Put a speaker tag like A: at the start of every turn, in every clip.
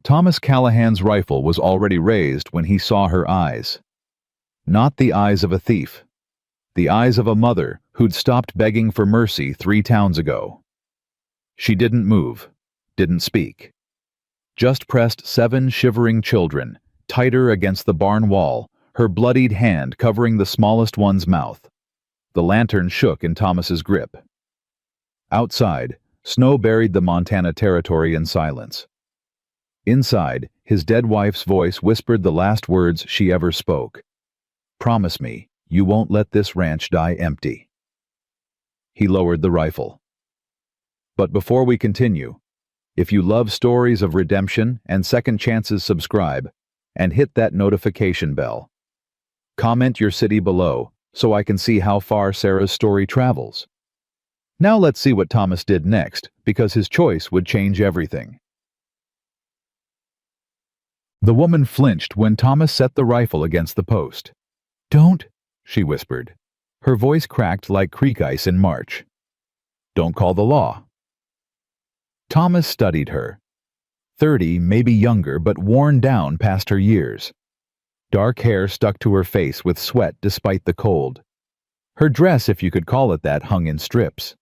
A: Thomas Callahan's rifle was already raised when he saw her eyes. Not the eyes of a thief. The eyes of a mother who'd stopped begging for mercy 3 towns ago. She didn't move, didn't speak. Just pressed 7 shivering children, tighter against the barn wall, her bloodied hand covering the smallest one's mouth. The lantern shook in Thomas's grip. Outside, snow buried the Montana territory in silence. Inside, his dead wife's voice whispered the last words she ever spoke. "Promise me, you won't let this ranch die empty." He lowered the rifle. But before we continue, if you love stories of redemption and second chances, subscribe and hit that notification bell. Comment your city below so I can see how far Sarah's story travels. Now let's see what Thomas did next, because his choice would change everything. The woman flinched when Thomas set the rifle against the post. "Don't," she whispered. Her voice cracked like creek ice in March. "Don't call the law." Thomas studied her. 30, maybe younger, but worn down past her years. Dark hair stuck to her face with sweat despite the cold. Her dress, if you could call it that, hung in strips.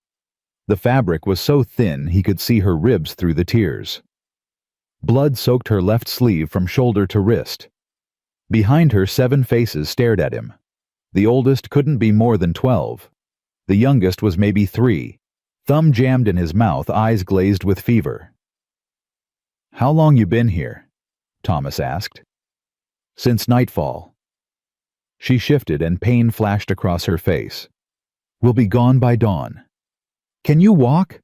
A: The fabric was so thin he could see her ribs through the tears. Blood soaked her left sleeve from shoulder to wrist. Behind her, 7 faces stared at him. The oldest couldn't be more than 12. The youngest was maybe 3, thumb jammed in his mouth, eyes glazed with fever. "How long you been here?" Thomas asked. "Since nightfall." She shifted and pain flashed across her face. "We'll be gone by dawn." "Can you walk?"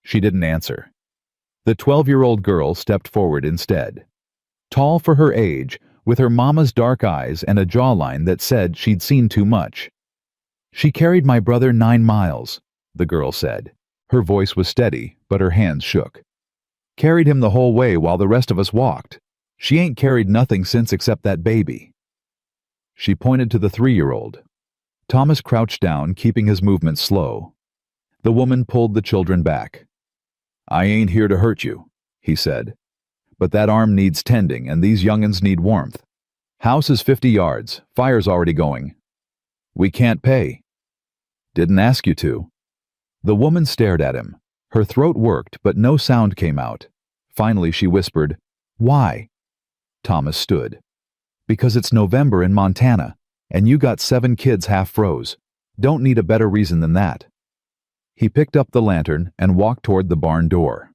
A: She didn't answer. The 12-year-old girl stepped forward instead. Tall for her age, with her mama's dark eyes and a jawline that said she'd seen too much. "She carried my brother 9 miles, the girl said. Her voice was steady, but her hands shook. "Carried him the whole way while the rest of us walked. She ain't carried nothing since except that baby." She pointed to the 3-year-old. Thomas crouched down, keeping his movements slow. The woman pulled the children back. "I ain't here to hurt you," he said. "But that arm needs tending, and these young'uns need warmth. House is 50 yards. Fire's already going." "We can't pay." "Didn't ask you to." The woman stared at him. Her throat worked, but no sound came out. Finally she whispered, "Why?" Thomas stood. "Because it's November in Montana, and you got 7 kids half froze. Don't need a better reason than that." He picked up the lantern and walked toward the barn door.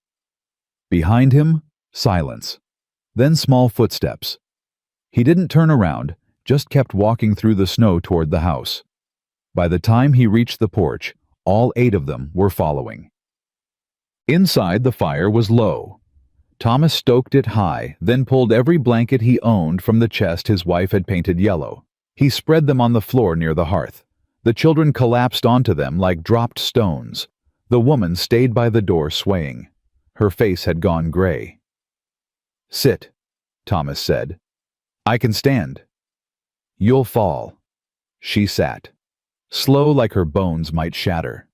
A: Behind him, silence. Then small footsteps. He didn't turn around, just kept walking through the snow toward the house. By the time he reached the porch, all 8 of them were following. Inside, the fire was low. Thomas stoked it high, then pulled every blanket he owned from the chest his wife had painted yellow. He spread them on the floor near the hearth. The children collapsed onto them like dropped stones. The woman stayed by the door swaying. Her face had gone gray. "Sit," Thomas said. "I can stand." "You'll fall." She sat, slow like her bones might shatter.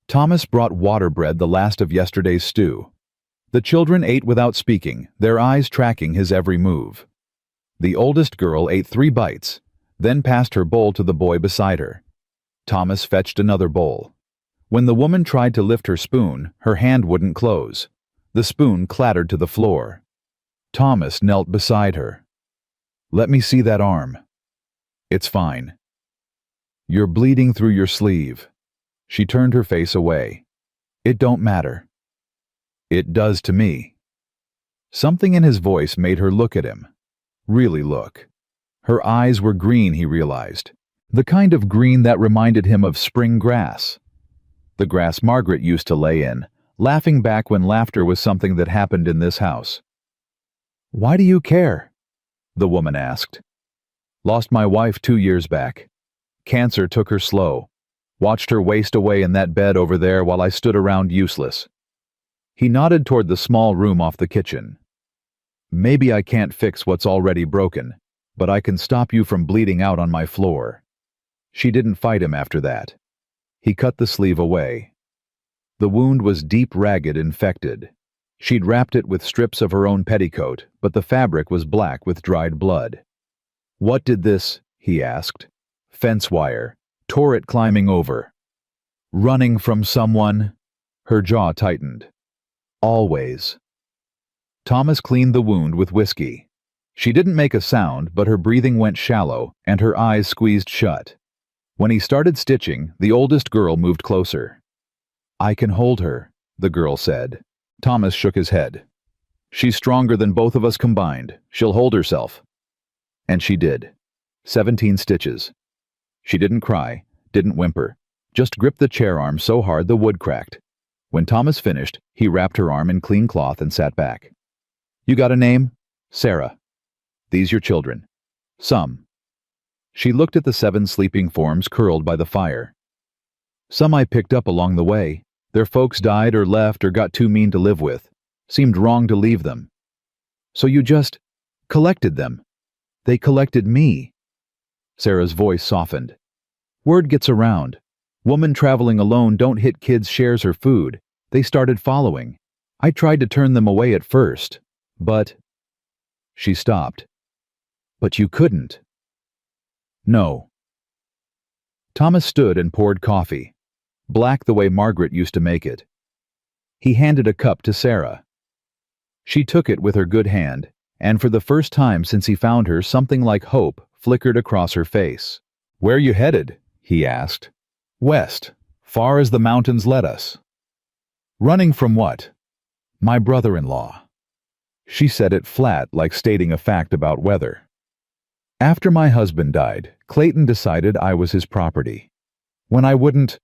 A: Thomas brought water bread, the last of yesterday's stew. The children ate without speaking, their eyes tracking his every move. The oldest girl ate 3 bites, then passed her bowl to the boy beside her. Thomas fetched another bowl. When the woman tried to lift her spoon, her hand wouldn't close. The spoon clattered to the floor. Thomas knelt beside her. "Let me see that arm." "It's fine." "You're bleeding through your sleeve." She turned her face away. "It don't matter." "It does to me." Something in his voice made her look at him. Really look. Her eyes were green, he realized. The kind of green that reminded him of spring grass. The grass Margaret used to lay in, laughing back when laughter was something that happened in this house. "Why do you care?" the woman asked. "Lost my wife 2 years back. Cancer took her slow. Watched her waste away in that bed over there while I stood around useless." He nodded toward the small room off the kitchen. "Maybe I can't fix what's already broken, but I can stop you from bleeding out on my floor." She didn't fight him after that. He cut the sleeve away. The wound was deep, ragged, infected. She'd wrapped it with strips of her own petticoat, but the fabric was black with dried blood. "What did this?" he asked. "Fence wire. Tore it climbing over." "Running from someone?" Her jaw tightened. "Always." Thomas cleaned the wound with whiskey. She didn't make a sound, but her breathing went shallow, and her eyes squeezed shut. When he started stitching, the oldest girl moved closer. "I can hold her," the girl said. Thomas shook his head. "She's stronger than both of us combined. She'll hold herself." And she did. 17 stitches. She didn't cry, didn't whimper, just gripped the chair arm so hard the wood cracked. When Thomas finished, he wrapped her arm in clean cloth and sat back. "You got a name?" "Sarah." "These your children?" "Some." She looked at the 7 sleeping forms curled by the fire. "Some I picked up along the way. Their folks died or left or got too mean to live with. Seemed wrong to leave them." "So you just collected them?" "They collected me." Sarah's voice softened. "Word gets around. Woman traveling alone don't hit kids' shares or food. They started following. I tried to turn them away at first, but—" She stopped. "But you couldn't." "No." Thomas stood and poured coffee, black the way Margaret used to make it. He handed a cup to Sarah. She took it with her good hand, and for the first time since he found her, something like hope flickered across her face. "Where you headed?" he asked. "West, far as the mountains led us." "Running from what?" "My brother-in-law." She said it flat, like stating a fact about weather. "After my husband died, Clayton decided I was his property. When I wouldn't—"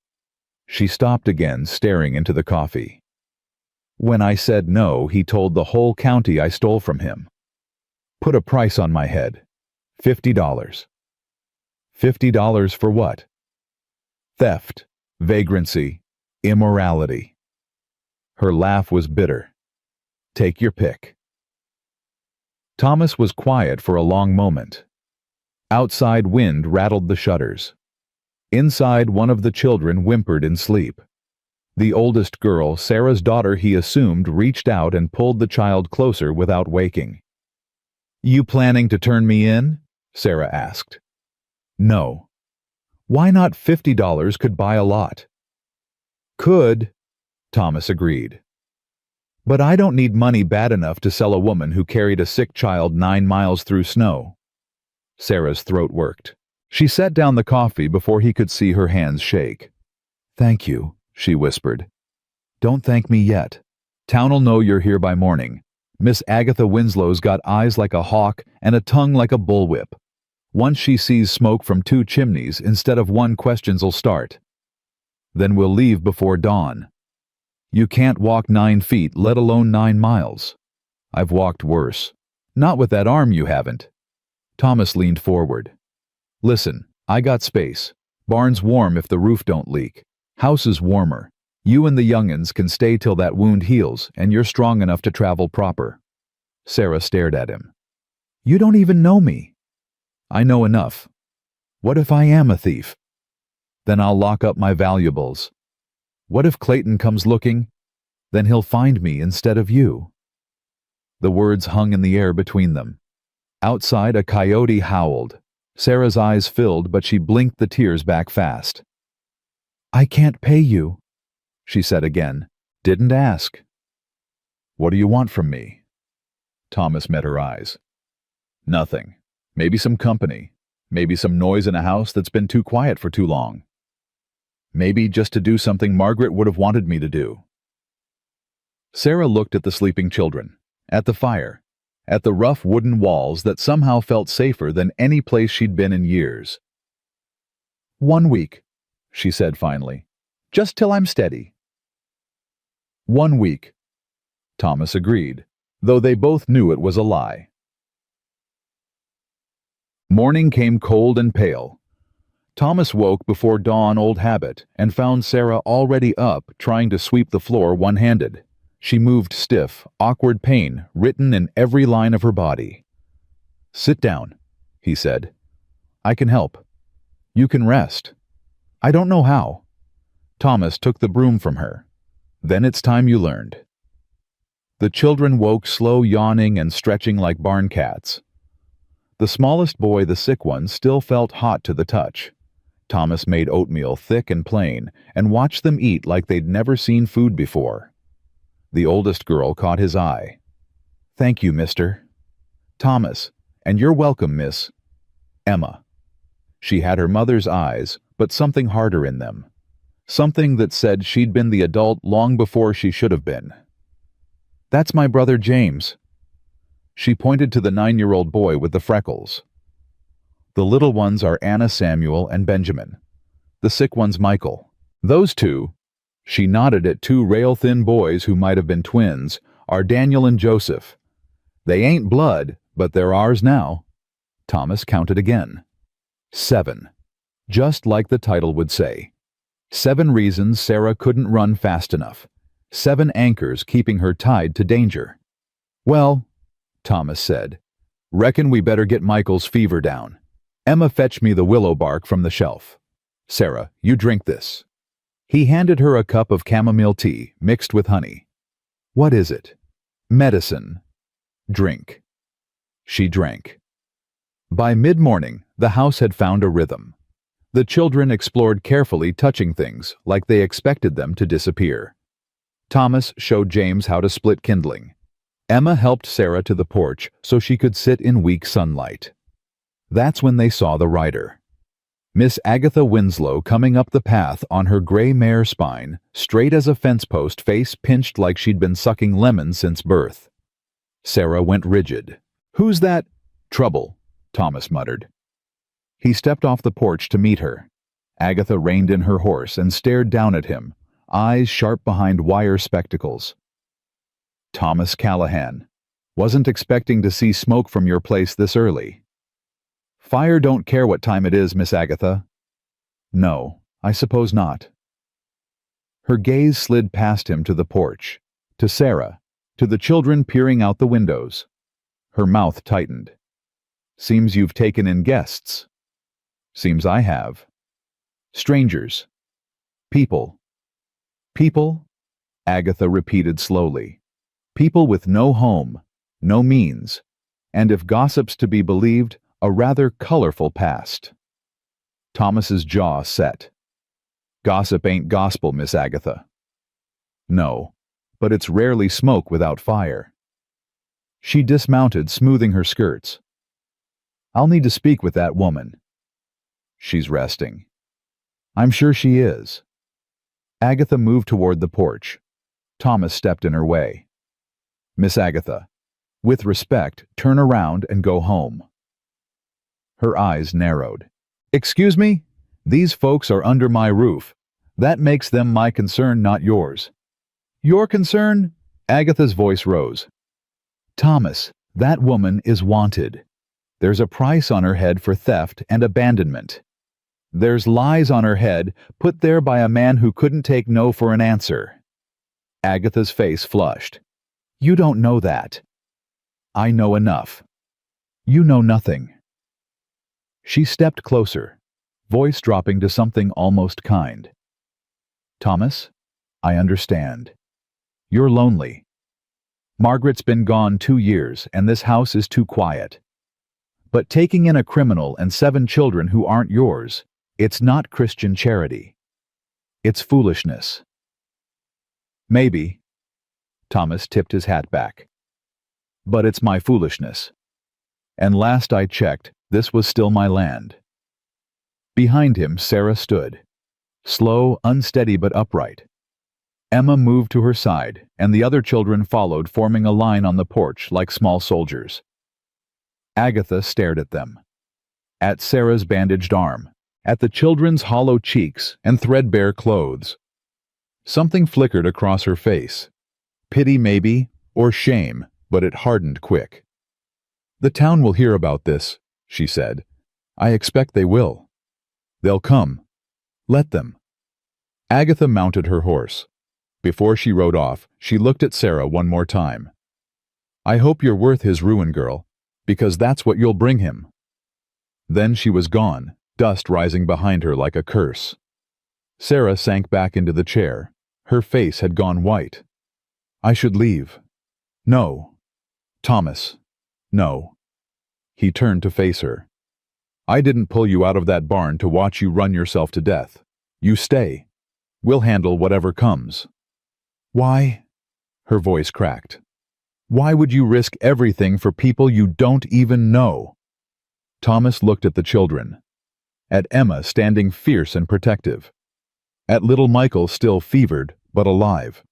A: She stopped again, staring into the coffee. "When I said no, he told the whole county I stole from him. Put a price on my head. $50. $50 for what?" "Theft, vagrancy, immorality." Her laugh was bitter. "Take your pick." Thomas was quiet for a long moment. Outside wind rattled the shutters. Inside, one of the children whimpered in sleep. The oldest girl, Sarah's daughter he assumed, reached out and pulled the child closer without waking. "You planning to turn me in?" Sarah asked. "No." "Why not $50 could buy a lot?" "Could," Thomas agreed. "But I don't need money bad enough to sell a woman who carried a sick child 9 miles through snow." Sarah's throat worked. She set down the coffee before he could see her hands shake. "Thank you," she whispered. "Don't thank me yet. Town'll know you're here by morning. Miss Agatha Winslow's got eyes like a hawk and a tongue like a bullwhip. Once she sees smoke from 2 chimneys instead of 1, questions'll start. Then we'll leave before dawn. You can't walk 9 feet, let alone 9 miles. I've walked worse. Not with that arm you haven't." Thomas leaned forward. "Listen, I got space. Barn's warm if the roof don't leak. House is warmer. You and the young'uns can stay till that wound heals, and you're strong enough to travel proper." Sarah stared at him. "You don't even know me." "I know enough. What if I am a thief? Then I'll lock up my valuables. What if Clayton comes looking? Then he'll find me instead of you." The words hung in the air between them. Outside, a coyote howled. Sarah's eyes filled, but she blinked the tears back fast. "I can't pay you," she said again. "Didn't ask." "What do you want from me?" Thomas met her eyes. "Nothing. Maybe some company. Maybe some noise in a house that's been too quiet for too long. Maybe just to do something Margaret would have wanted me to do." Sarah looked at the sleeping children, at the fire, at the rough wooden walls that somehow felt safer than any place she'd been in years. "1 week," she said finally. "Just till I'm steady." 1 week, Thomas agreed, though they both knew it was a lie. Morning came cold and pale. Thomas woke before dawn, old habit, and found Sarah already up, trying to sweep the floor one-handed. She moved stiff, awkward pain written in every line of her body. "Sit down," he said. "I can help. You can rest. I don't know how." Thomas took the broom from her. "Then it's time you learned." The children woke slow, yawning and stretching like barn cats. The smallest boy, the sick one, still felt hot to the touch. Thomas made oatmeal thick and plain and watched them eat like they'd never seen food before. The oldest girl caught his eye. "Thank you, mister." "Thomas, and you're welcome, miss." "Emma." She had her mother's eyes, but something harder in them. Something that said she'd been the adult long before she should have been. "That's my brother James." She pointed to the 9-year-old boy with the freckles. "The little ones are Anna Samuel and Benjamin. The sick one's Michael. Those two," she nodded at 2 rail-thin boys who might have been twins, "are Daniel and Joseph. They ain't blood, but they're ours now." Thomas counted again. 7. Just like the title would say. 7 reasons Sarah couldn't run fast enough. 7 anchors keeping her tied to danger. "Well," Thomas said, "reckon we better get Michael's fever down. Emma, fetch me the willow bark from the shelf. Sarah, you drink this." He handed her a cup of chamomile tea mixed with honey. "What is it?" "Medicine. Drink." She drank. By mid-morning, the house had found a rhythm. The children explored carefully, touching things like they expected them to disappear. Thomas showed James how to split kindling. Emma helped Sarah to the porch so she could sit in weak sunlight. That's when they saw the rider. Miss Agatha Winslow coming up the path on her gray mare spine, straight as a fence post, face pinched like she'd been sucking lemons since birth. Sarah went rigid. "Who's that?" "Trouble," Thomas muttered. He stepped off the porch to meet her. Agatha reined in her horse and stared down at him, eyes sharp behind wire spectacles. "Thomas Callahan. Wasn't expecting to see smoke from your place this early." "Fire don't care what time it is, Miss Agatha." "No, I suppose not." Her gaze slid past him to the porch, to Sarah, to the children peering out the windows. Her mouth tightened. "Seems you've taken in guests." "Seems I have." "Strangers." "People." "People?" Agatha repeated slowly. "People with no home, no means, and if gossip's to be believed, a rather colorful past." Thomas's jaw set. "Gossip ain't gospel, Miss Agatha." "No, but it's rarely smoke without fire." She dismounted, smoothing her skirts. "I'll need to speak with that woman." "She's resting." "I'm sure she is." Agatha moved toward the porch. Thomas stepped in her way. "Miss Agatha, with respect, turn around and go home." Her eyes narrowed. "Excuse me? These folks are under my roof. That makes them my concern, not yours." "Your concern?" Agatha's voice rose. "Thomas, that woman is wanted. There's a price on her head for theft and abandonment. There's lies on her head, put there by a man who couldn't take no for an answer." Agatha's face flushed. "You don't know that." "I know enough." "You know nothing." She stepped closer, voice dropping to something almost kind. "Thomas, I understand. You're lonely. Margaret's been gone 2 years, and this house is too quiet. But taking in a criminal and 7 children who aren't yours, it's not Christian charity. It's foolishness." "Maybe." Thomas tipped his hat back. "But it's my foolishness. And last I checked, this was still my land." Behind him, Sarah stood. Slow, unsteady but upright. Emma moved to her side, and the other children followed, forming a line on the porch like small soldiers. Agatha stared at them. At Sarah's bandaged arm, at the children's hollow cheeks and threadbare clothes. Something flickered across her face. Pity maybe, or shame, but it hardened quick. "The town will hear about this," she said. "I expect they will. They'll come. Let them." Agatha mounted her horse. Before she rode off, she looked at Sarah one more time. "I hope you're worth his ruin, girl, because that's what you'll bring him." Then she was gone, dust rising behind her like a curse. Sarah sank back into the chair. Her face had gone white. "I should leave." No. Thomas. No. He turned to face her. I didn't pull you out of that barn to watch you run yourself to death. You stay. We'll handle whatever comes. Why? Her voice cracked. Why would you risk everything for people you don't even know? Thomas looked at the children. At Emma standing fierce and protective. At little Michael still fevered, but alive.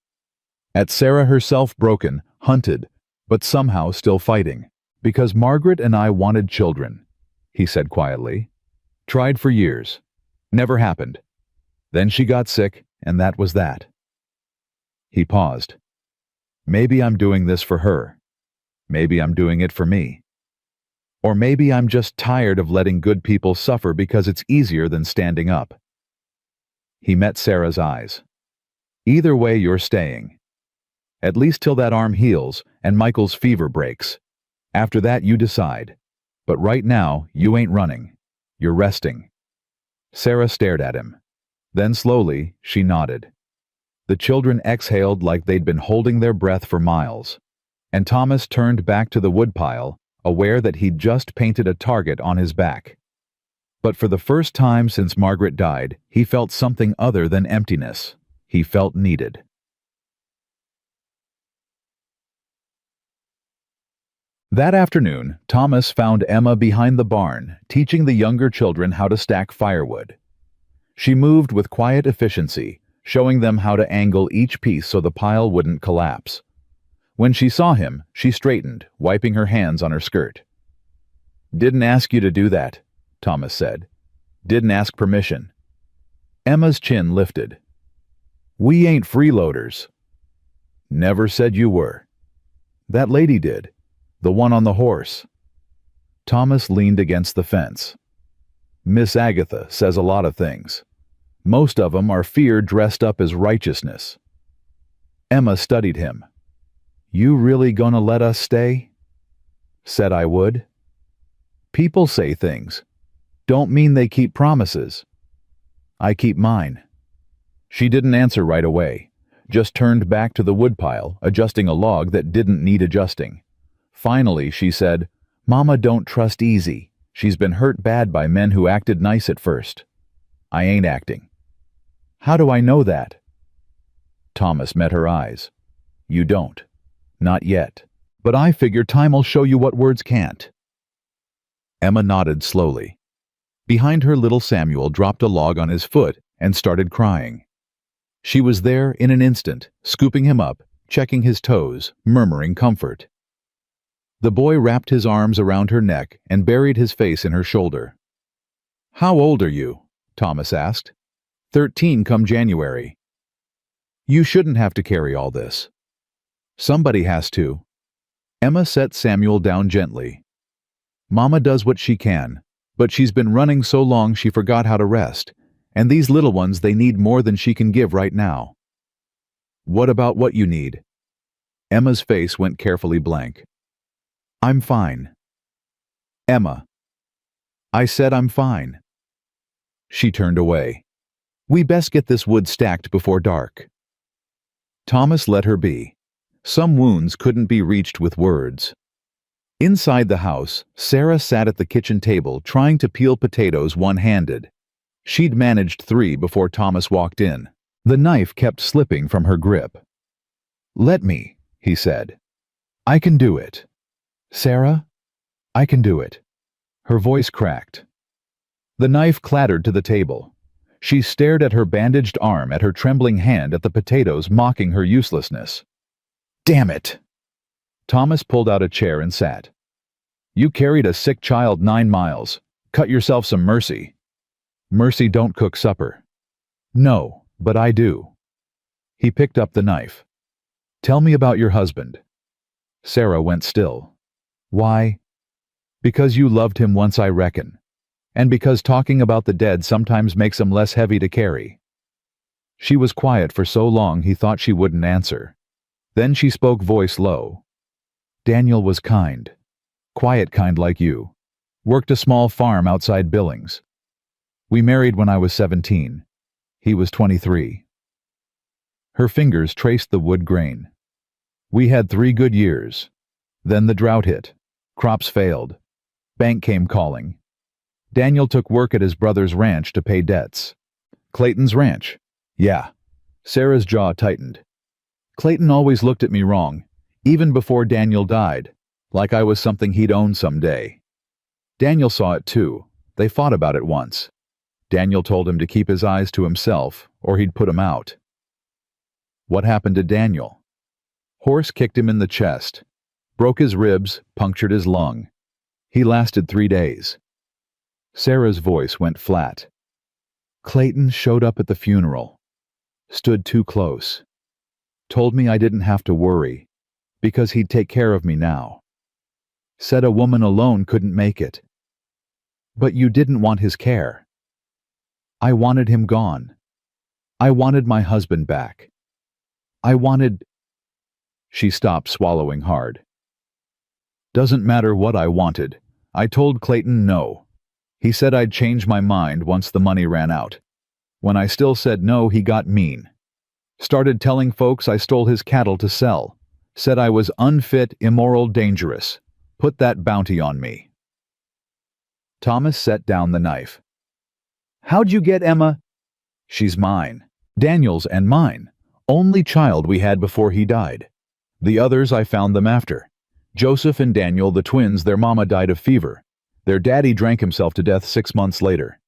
A: At Sarah herself broken, hunted, but somehow still fighting. Because Margaret and I wanted children, he said quietly. Tried for years. Never happened. Then she got sick, and that was that. He paused. Maybe I'm doing this for her. Maybe I'm doing it for me. Or maybe I'm just tired of letting good people suffer because it's easier than standing up. He met Sarah's eyes. Either way, you're staying. At least till that arm heals and Michael's fever breaks. After that, you decide. But right now, you ain't running. You're resting. Sarah stared at him. Then slowly, she nodded. The children exhaled like they'd been holding their breath for miles. And Thomas turned back to the woodpile, aware that he'd just painted a target on his back. But for the first time since Margaret died, he felt something other than emptiness. He felt needed. That afternoon, Thomas found Emma behind the barn, teaching the younger children how to stack firewood. She moved with quiet efficiency, showing them how to angle each piece so the pile wouldn't collapse. When she saw him, she straightened, wiping her hands on her skirt. "Didn't ask you to do that," Thomas said. "Didn't ask permission." Emma's chin lifted. "We ain't freeloaders." "Never said you were." "That lady did. The one on the horse." Thomas leaned against the fence. "Miss Agatha says a lot of things. Most of 'em are fear dressed up as righteousness." Emma studied him. "You really gonna let us stay?" "Said I would." "People say things. Don't mean they keep promises." "I keep mine." She didn't answer right away, just turned back to the woodpile, adjusting a log that didn't need adjusting. Finally, she said, "Mama don't trust easy. She's been hurt bad by men who acted nice at first." "I ain't acting." "How do I know that?" Thomas met her eyes. "You don't. Not yet. But I figure time'll show you what words can't." Emma nodded slowly. Behind her, little Samuel dropped a log on his foot and started crying. She was there in an instant, scooping him up, checking his toes, murmuring comfort. The boy wrapped his arms around her neck and buried his face in her shoulder. "How old are you?" Thomas asked. 13 come January. "You shouldn't have to carry all this." "Somebody has to." Emma set Samuel down gently. "Mama does what she can, but she's been running so long she forgot how to rest, and these little ones, they need more than she can give right now." "What about what you need?" Emma's face went carefully blank. "I'm fine." "Emma." "I said I'm fine." She turned away. "We best get this wood stacked before dark." Thomas let her be. Some wounds couldn't be reached with words. Inside the house, Sarah sat at the kitchen table trying to peel potatoes one-handed. She'd managed 3 before Thomas walked in. The knife kept slipping from her grip. "Let me," he said. "I can do it." "Sarah, I can do it." Her voice cracked. The knife clattered to the table. She stared at her bandaged arm, at her trembling hand, at the potatoes, mocking her uselessness. "Damn it!" Thomas pulled out a chair and sat. "You carried a sick child 9 miles. Cut yourself some mercy." "Mercy don't cook supper." "No, but I do." He picked up the knife. "Tell me about your husband." Sarah went still. "Why?" "Because you loved him once, I reckon. And because talking about the dead sometimes makes 'em less heavy to carry." She was quiet for so long he thought she wouldn't answer. Then she spoke, voice low. "Daniel was kind. Quiet kind like you. Worked a small farm outside Billings. We married when I was 17. He was 23. Her fingers traced the wood grain. We had 3 good years. Then the drought hit. Crops failed. Bank came calling. Daniel took work at his brother's ranch to pay debts. Clayton's ranch. Yeah. Sarah's jaw tightened. Clayton always looked at me wrong, even before Daniel died, like I was something he'd own someday. Daniel saw it too. They fought about it once. Daniel told him to keep his eyes to himself, or he'd put him out. What happened to Daniel? Horse kicked him in the chest, broke his ribs, punctured his lung. He lasted 3 days. Sarah's voice went flat. Clayton showed up at the funeral, stood too close, told me I didn't have to worry, because he'd take care of me now. Said a woman alone couldn't make it. But you didn't want his care. I wanted him gone. I wanted my husband back. I wanted... She stopped, swallowing hard. Doesn't matter what I wanted. I told Clayton no. He said I'd change my mind once the money ran out. When I still said no, he got mean. Started telling folks I stole his cattle to sell. Said I was unfit, immoral, dangerous. Put that bounty on me. Thomas set down the knife. How'd you get Emma? She's mine. Daniel's and mine. Only child we had before he died. The others I found them after. Joseph and Daniel, the twins, their mama died of fever. Their daddy drank himself to death 6 months later.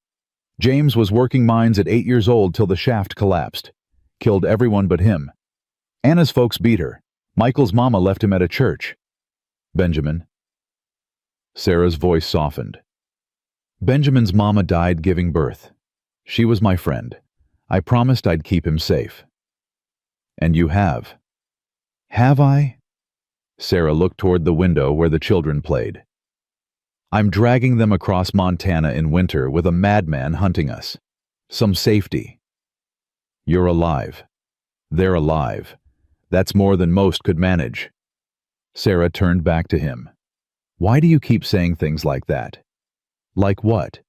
A: James was working mines at 8 years old till the shaft collapsed. Killed everyone but him. Anna's folks beat her. Michael's mama left him at a church. Benjamin. Sarah's voice softened. Benjamin's mama died giving birth. She was my friend. I promised I'd keep him safe. And you have. Have I? Sarah looked toward the window where the children played. I'm dragging them across Montana in winter with a madman hunting us. Some safety. You're alive. They're alive. That's more than most could manage. Sarah turned back to him. Why do you keep saying things like that? Like what?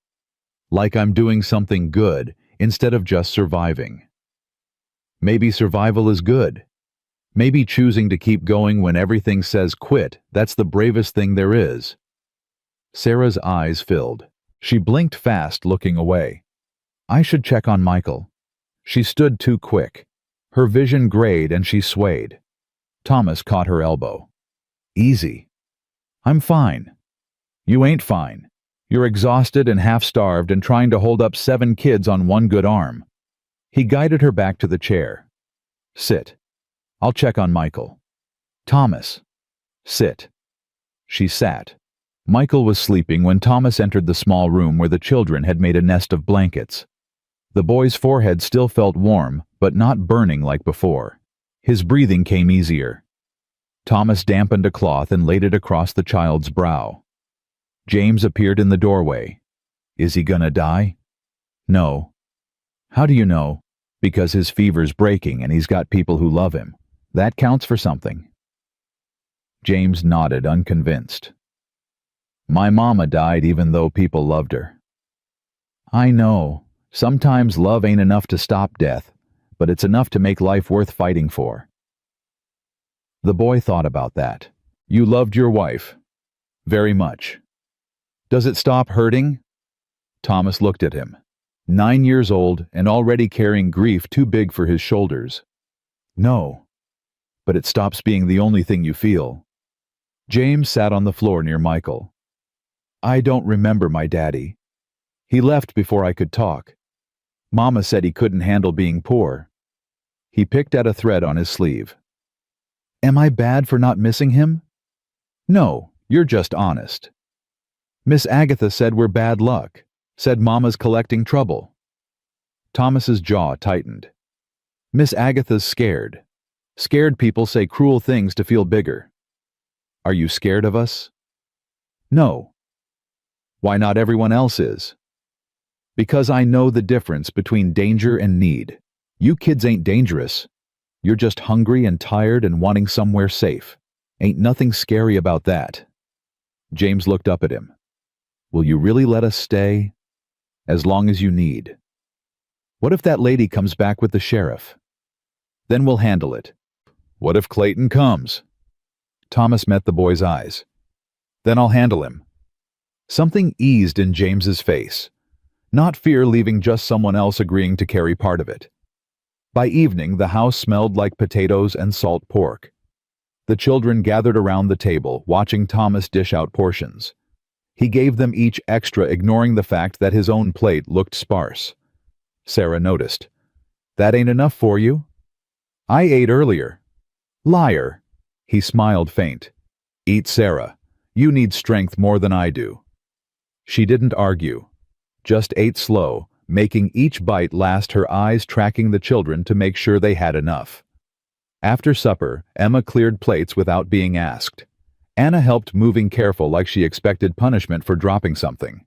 A: Like I'm doing something good instead of just surviving. Maybe survival is good. Maybe choosing to keep going when everything says quit, that's the bravest thing there is. Sarah's eyes filled. She blinked fast, looking away. I should check on Michael. She stood too quick. Her vision grayed and she swayed. Thomas caught her elbow. Easy. I'm fine. You ain't fine. You're exhausted and half-starved and trying to hold up 7 kids on one good arm. He guided her back to the chair. Sit. I'll check on Michael. Thomas. Sit. She sat. Michael was sleeping when Thomas entered the small room where the children had made a nest of blankets. The boy's forehead still felt warm, but not burning like before. His breathing came easier. Thomas dampened a cloth and laid it across the child's brow. James appeared in the doorway. Is he gonna die? No. How do you know? Because his fever's breaking and he's got people who love him. That counts for something. James nodded, unconvinced. My mama died even though people loved her. I know. Sometimes love ain't enough to stop death, but it's enough to make life worth fighting for. The boy thought about that. You loved your wife. Very much. Does it stop hurting? Thomas looked at him. 9 years old and already carrying grief too big for his shoulders. No. But it stops being the only thing you feel. James sat on the floor near Michael. I don't remember my daddy. He left before I could talk. Mama said he couldn't handle being poor. He picked at a thread on his sleeve. Am I bad for not missing him? No, you're just honest. Miss Agatha said we're bad luck. Said Mama's collecting trouble. Thomas's jaw tightened. Miss Agatha's scared. Scared people say cruel things to feel bigger. Are you scared of us? No. Why not everyone else is? Because I know the difference between danger and need. You kids ain't dangerous. You're just hungry and tired and wanting somewhere safe. Ain't nothing scary about that. James looked up at him. Will you really let us stay? As long as you need. What if that lady comes back with the sheriff? Then we'll handle it. What if Clayton comes? Thomas met the boy's eyes. Then I'll handle him. Something eased in James's face. Not fear leaving, just someone else agreeing to carry part of it. By evening, the house smelled like potatoes and salt pork. The children gathered around the table, watching Thomas dish out portions. He gave them each extra, ignoring the fact that his own plate looked sparse. Sarah noticed. That ain't enough for you? I ate earlier. Liar. He smiled faint. Eat, Sarah. You need strength more than I do. She didn't argue. Just ate slow, making each bite last, her eyes tracking the children to make sure they had enough. After supper, Emma cleared plates without being asked. Anna helped, moving careful like she expected punishment for dropping something.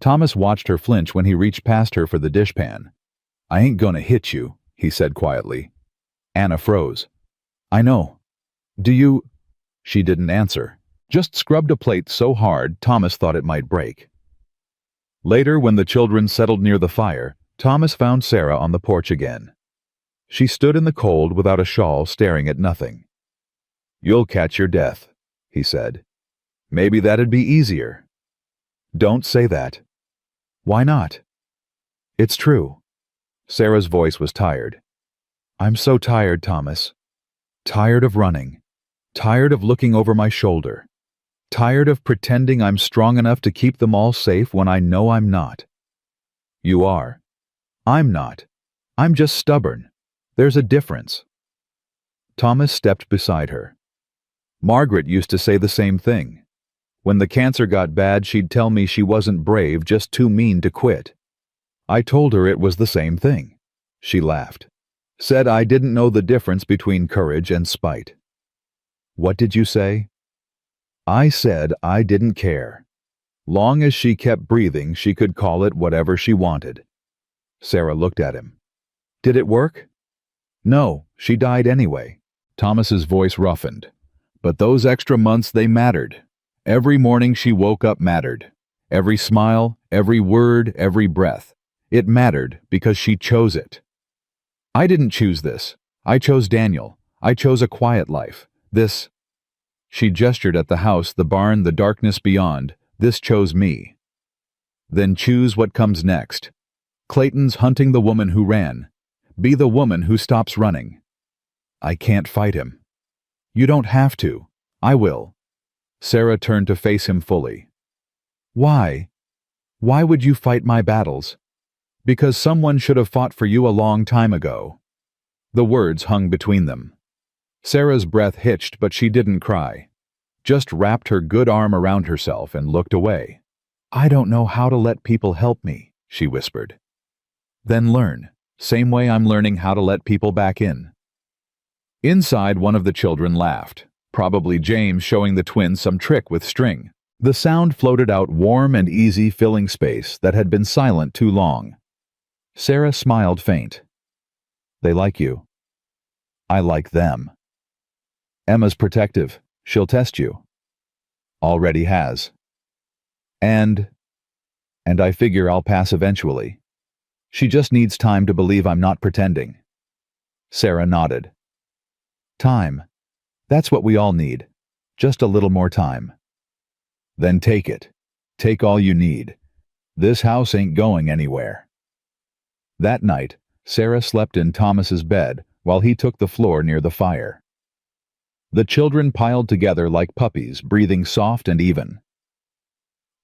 A: Thomas watched her flinch when he reached past her for the dishpan. I ain't gonna hit you, he said quietly. Anna froze. I know. Do you? She didn't answer. Just scrubbed a plate so hard Thomas thought it might break. Later, when the children settled near the fire, Thomas found Sarah on the porch again. She stood in the cold without a shawl, staring at nothing. You'll catch your death, he said. Maybe that'd be easier. Don't say that. Why not? It's true. Sarah's voice was tired. I'm so tired, Thomas. Tired of running. Tired of looking over my shoulder. Tired of pretending I'm strong enough to keep them all safe when I know I'm not. You are. I'm not. I'm just stubborn. There's a difference. Thomas stepped beside her. Margaret used to say the same thing. When the cancer got bad, she'd tell me she wasn't brave, just too mean to quit. I told her it was the same thing. She laughed. Said I didn't know the difference between courage and spite. What did you say? I said I didn't care. Long as she kept breathing, she could call it whatever she wanted. Sarah looked at him. Did it work? No, she died anyway. Thomas's voice roughened. But those extra months, they mattered. Every morning she woke up mattered. Every smile, every word, every breath. It mattered because she chose it. I didn't choose this. I chose Daniel. I chose a quiet life. This. She gestured at the house, the barn, the darkness beyond. This chose me. Then choose what comes next. Clayton's hunting the woman who ran. Be the woman who stops running. I can't fight him. You don't have to. I will. Sarah turned to face him fully. Why? Why would you fight my battles? Because someone should have fought for you a long time ago. The words hung between them. Sarah's breath hitched, but she didn't cry. Just wrapped her good arm around herself and looked away. I don't know how to let people help me, she whispered. Then learn, same way I'm learning how to let people back in. Inside, one of the children laughed, probably James showing the twins some trick with string. The sound floated out warm and easy, filling space that had been silent too long. Sarah smiled faint. They like you. I like them. Emma's protective. She'll test you. Already has. And I figure I'll pass eventually. She just needs time to believe I'm not pretending. Sarah nodded. Time. That's what we all need. Just a little more time. Then take it. Take all you need. This house ain't going anywhere. That night, Sarah slept in Thomas's bed while he took the floor near the fire. The children piled together like puppies, breathing soft and even.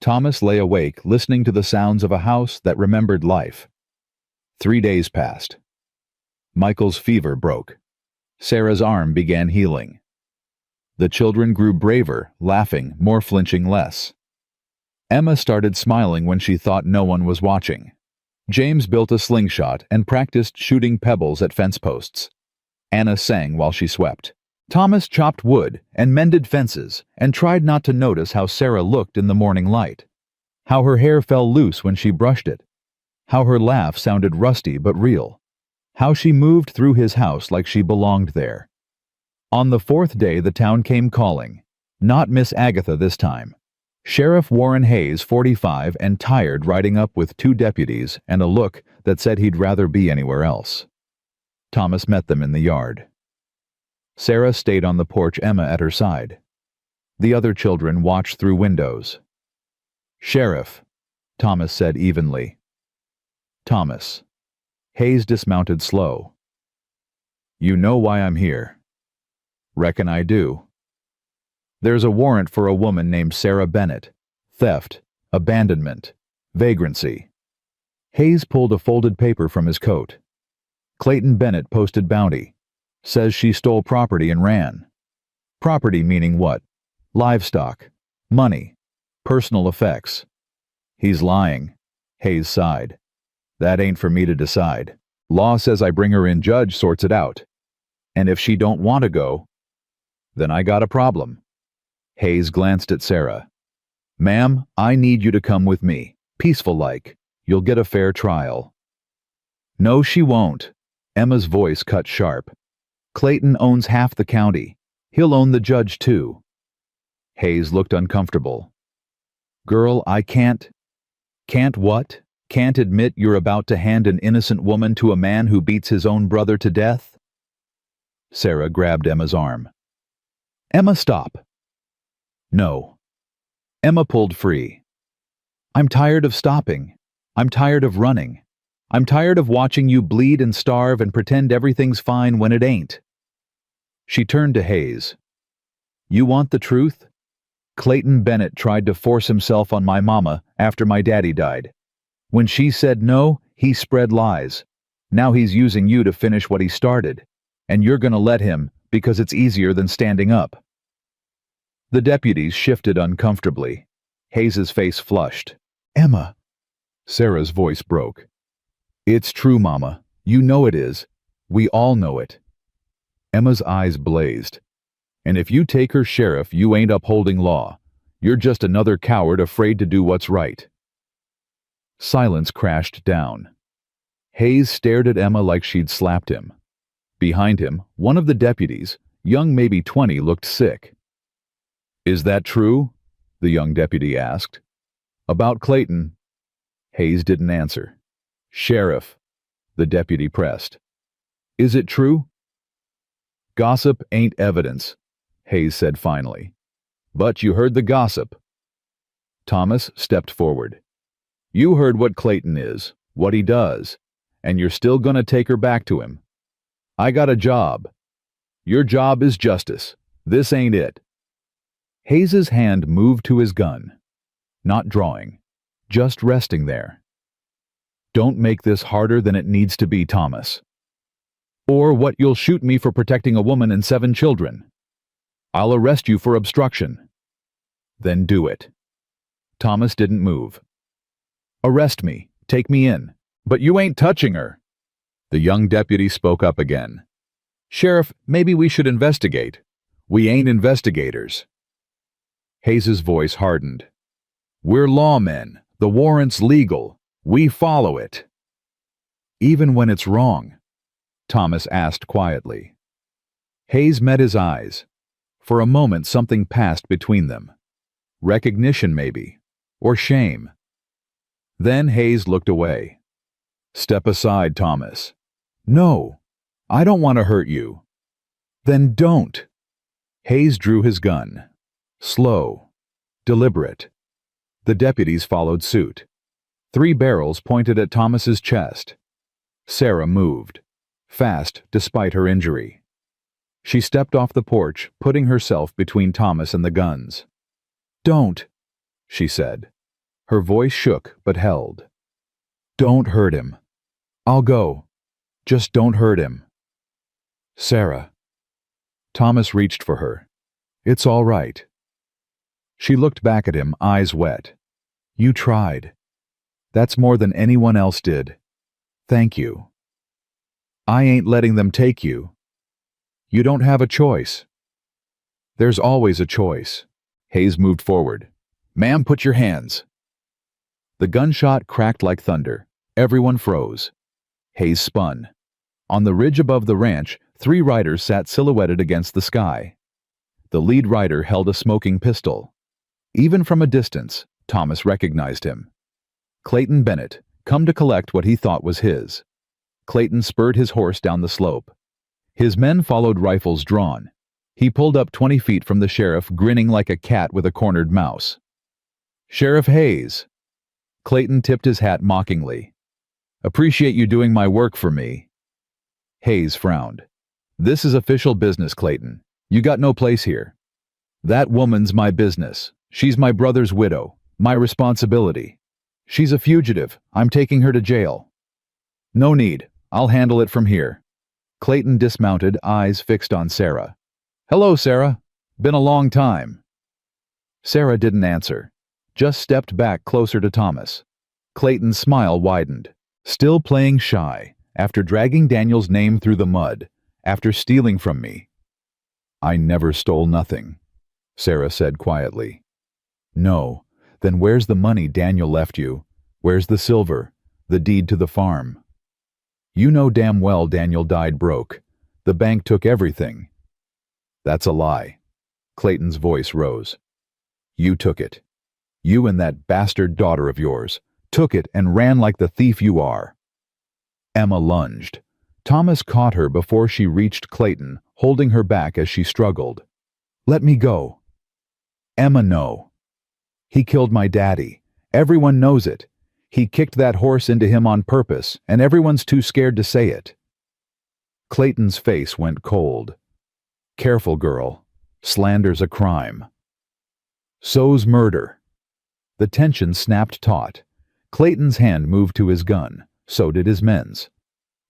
A: Thomas lay awake, listening to the sounds of a house that remembered life. 3 days passed. Michael's fever broke. Sarah's arm began healing. The children grew braver, laughing, more flinching less. Emma started smiling when she thought no one was watching. James built a slingshot and practiced shooting pebbles at fence posts. Anna sang while she swept. Thomas chopped wood and mended fences and tried not to notice how Sarah looked in the morning light, how her hair fell loose when she brushed it, how her laugh sounded rusty but real, how she moved through his house like she belonged there. On the 4th day, the town came calling. Not Miss Agatha this time. Sheriff Warren Hayes, 45 and tired, riding up with 2 deputies and a look that said he'd rather be anywhere else. Thomas met them in the yard. Sarah stayed on the porch, Emma at her side. The other children watched through windows. "Sheriff," Thomas said evenly. "Thomas." Hayes dismounted slow. "You know why I'm here." "Reckon I do." "There's a warrant for a woman named Sarah Bennett. Theft, abandonment, vagrancy." Hayes pulled a folded paper from his coat. "Clayton Bennett posted bounty. Says she stole property and ran." "Property meaning what?" "Livestock, money, personal effects." "He's lying," Hayes sighed. "That ain't for me to decide. Law says I bring her in, judge sorts it out. And if she don't want to go, then I got a problem." Hayes glanced at Sarah. "Ma'am, I need you to come with me, peaceful-like. You'll get a fair trial." "No, she won't." Emma's voice cut sharp. "Clayton owns half the county. He'll own the judge too." Hayes looked uncomfortable. "Girl, I can't." "Can't what? Can't admit you're about to hand an innocent woman to a man who beats his own brother to death?" Sarah grabbed Emma's arm. "Emma, stop." "No." Emma pulled free. "I'm tired of stopping. I'm tired of running. I'm tired of watching you bleed and starve and pretend everything's fine when it ain't." She turned to Hayes. "You want the truth? Clayton Bennett tried to force himself on my mama after my daddy died. When she said no, he spread lies. Now he's using you to finish what he started, and you're gonna let him because it's easier than standing up." The deputies shifted uncomfortably. Hayes's face flushed. "Emma." Sarah's voice broke. "It's true, Mama. You know it is. We all know it." Emma's eyes blazed. "And if you take her, Sheriff, you ain't upholding law. You're just another coward afraid to do what's right." Silence crashed down. Hayes stared at Emma like she'd slapped him. Behind him, one of the deputies, young maybe 20, looked sick. "Is that true?" the young deputy asked. "About Clayton?" Hayes didn't answer. "Sheriff," the deputy pressed. "Is it true?" "Gossip ain't evidence," Hayes said finally. "But you heard the gossip." Thomas stepped forward. "You heard what Clayton is, what he does, and you're still gonna take her back to him. I got a job. Your job is justice. This ain't it." Hayes's hand moved to his gun. Not drawing, just resting there. "Don't make this harder than it needs to be, Thomas. Or what you'll shoot me for protecting a woman and 7 children. I'll arrest you for obstruction." "Then do it." Thomas didn't move. "Arrest me. Take me in. But you ain't touching her." The young deputy spoke up again. "Sheriff, maybe we should investigate." "We ain't investigators." Hayes's voice hardened. "We're lawmen. The warrant's legal. We follow it." "Even when it's wrong?" Thomas asked quietly. Hayes met his eyes. For a moment something passed between them. Recognition maybe, or shame. Then Hayes looked away. "Step aside, Thomas." "No, I don't want to hurt you." "Then don't." Hayes drew his gun. Slow, deliberate. The deputies followed suit. 3 barrels pointed at Thomas's chest. Sarah moved, fast despite her injury. She stepped off the porch, putting herself between Thomas and the guns. "Don't," she said. Her voice shook but held. "Don't hurt him. I'll go. Just don't hurt him." "Sarah." Thomas reached for her. "It's all right." She looked back at him, eyes wet. "You tried. That's more than anyone else did. Thank you." "I ain't letting them take you." "You don't have a choice." "There's always a choice." Hayes moved forward. "Ma'am, put your hands." The gunshot cracked like thunder. Everyone froze. Hayes spun. On the ridge above the ranch, 3 riders sat silhouetted against the sky. The lead rider held a smoking pistol. Even from a distance, Thomas recognized him. Clayton Bennett, come to collect what he thought was his. Clayton spurred his horse down the slope. His men followed, rifles drawn. He pulled up 20 feet from the sheriff, grinning like a cat with a cornered mouse. "Sheriff Hayes." Clayton tipped his hat mockingly. "Appreciate you doing my work for me." Hayes frowned. "This is official business, Clayton. You got no place here." "That woman's my business. She's my brother's widow. My responsibility. She's a fugitive. I'm taking her to jail." "No need. I'll handle it from here." Clayton dismounted, eyes fixed on Sarah. "Hello, Sarah. Been a long time." Sarah didn't answer, just stepped back closer to Thomas. Clayton's smile widened. "Still playing shy, after dragging Daniel's name through the mud, after stealing from me." "I never stole nothing," Sarah said quietly. "No. Then where's the money Daniel left you? Where's the silver? The deed to the farm?" "You know damn well Daniel died broke. The bank took everything." "That's a lie." Clayton's voice rose. "You took it. You and that bastard daughter of yours took it and ran like the thief you are." Emma lunged. Thomas caught her before she reached Clayton, holding her back as she struggled. "Let me go." "Emma, no. He killed my daddy. Everyone knows it. He kicked that horse into him on purpose, and everyone's too scared to say it." Clayton's face went cold. "Careful, girl. Slander's a crime." "So's murder." The tension snapped taut. Clayton's hand moved to his gun. So did his men's.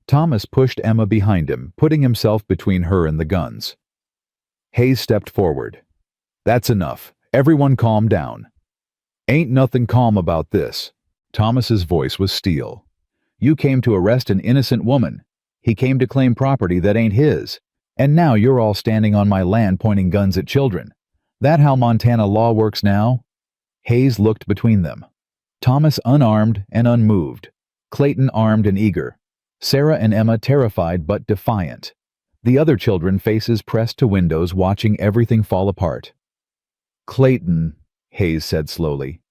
A: Thomas pushed Emma behind him, putting himself between her and the guns. Hayes stepped forward. "That's enough. Everyone calm down." "Ain't nothing calm about this." Thomas's voice was steel. "You came to arrest an innocent woman. He came to claim property that ain't his. And now you're all standing on my land pointing guns at children. That how Montana law works now?" Hayes looked between them. Thomas unarmed and unmoved. Clayton armed and eager. Sarah and Emma terrified but defiant. The other children, faces pressed to windows, watching everything fall apart. "Clayton," Hayes said slowly,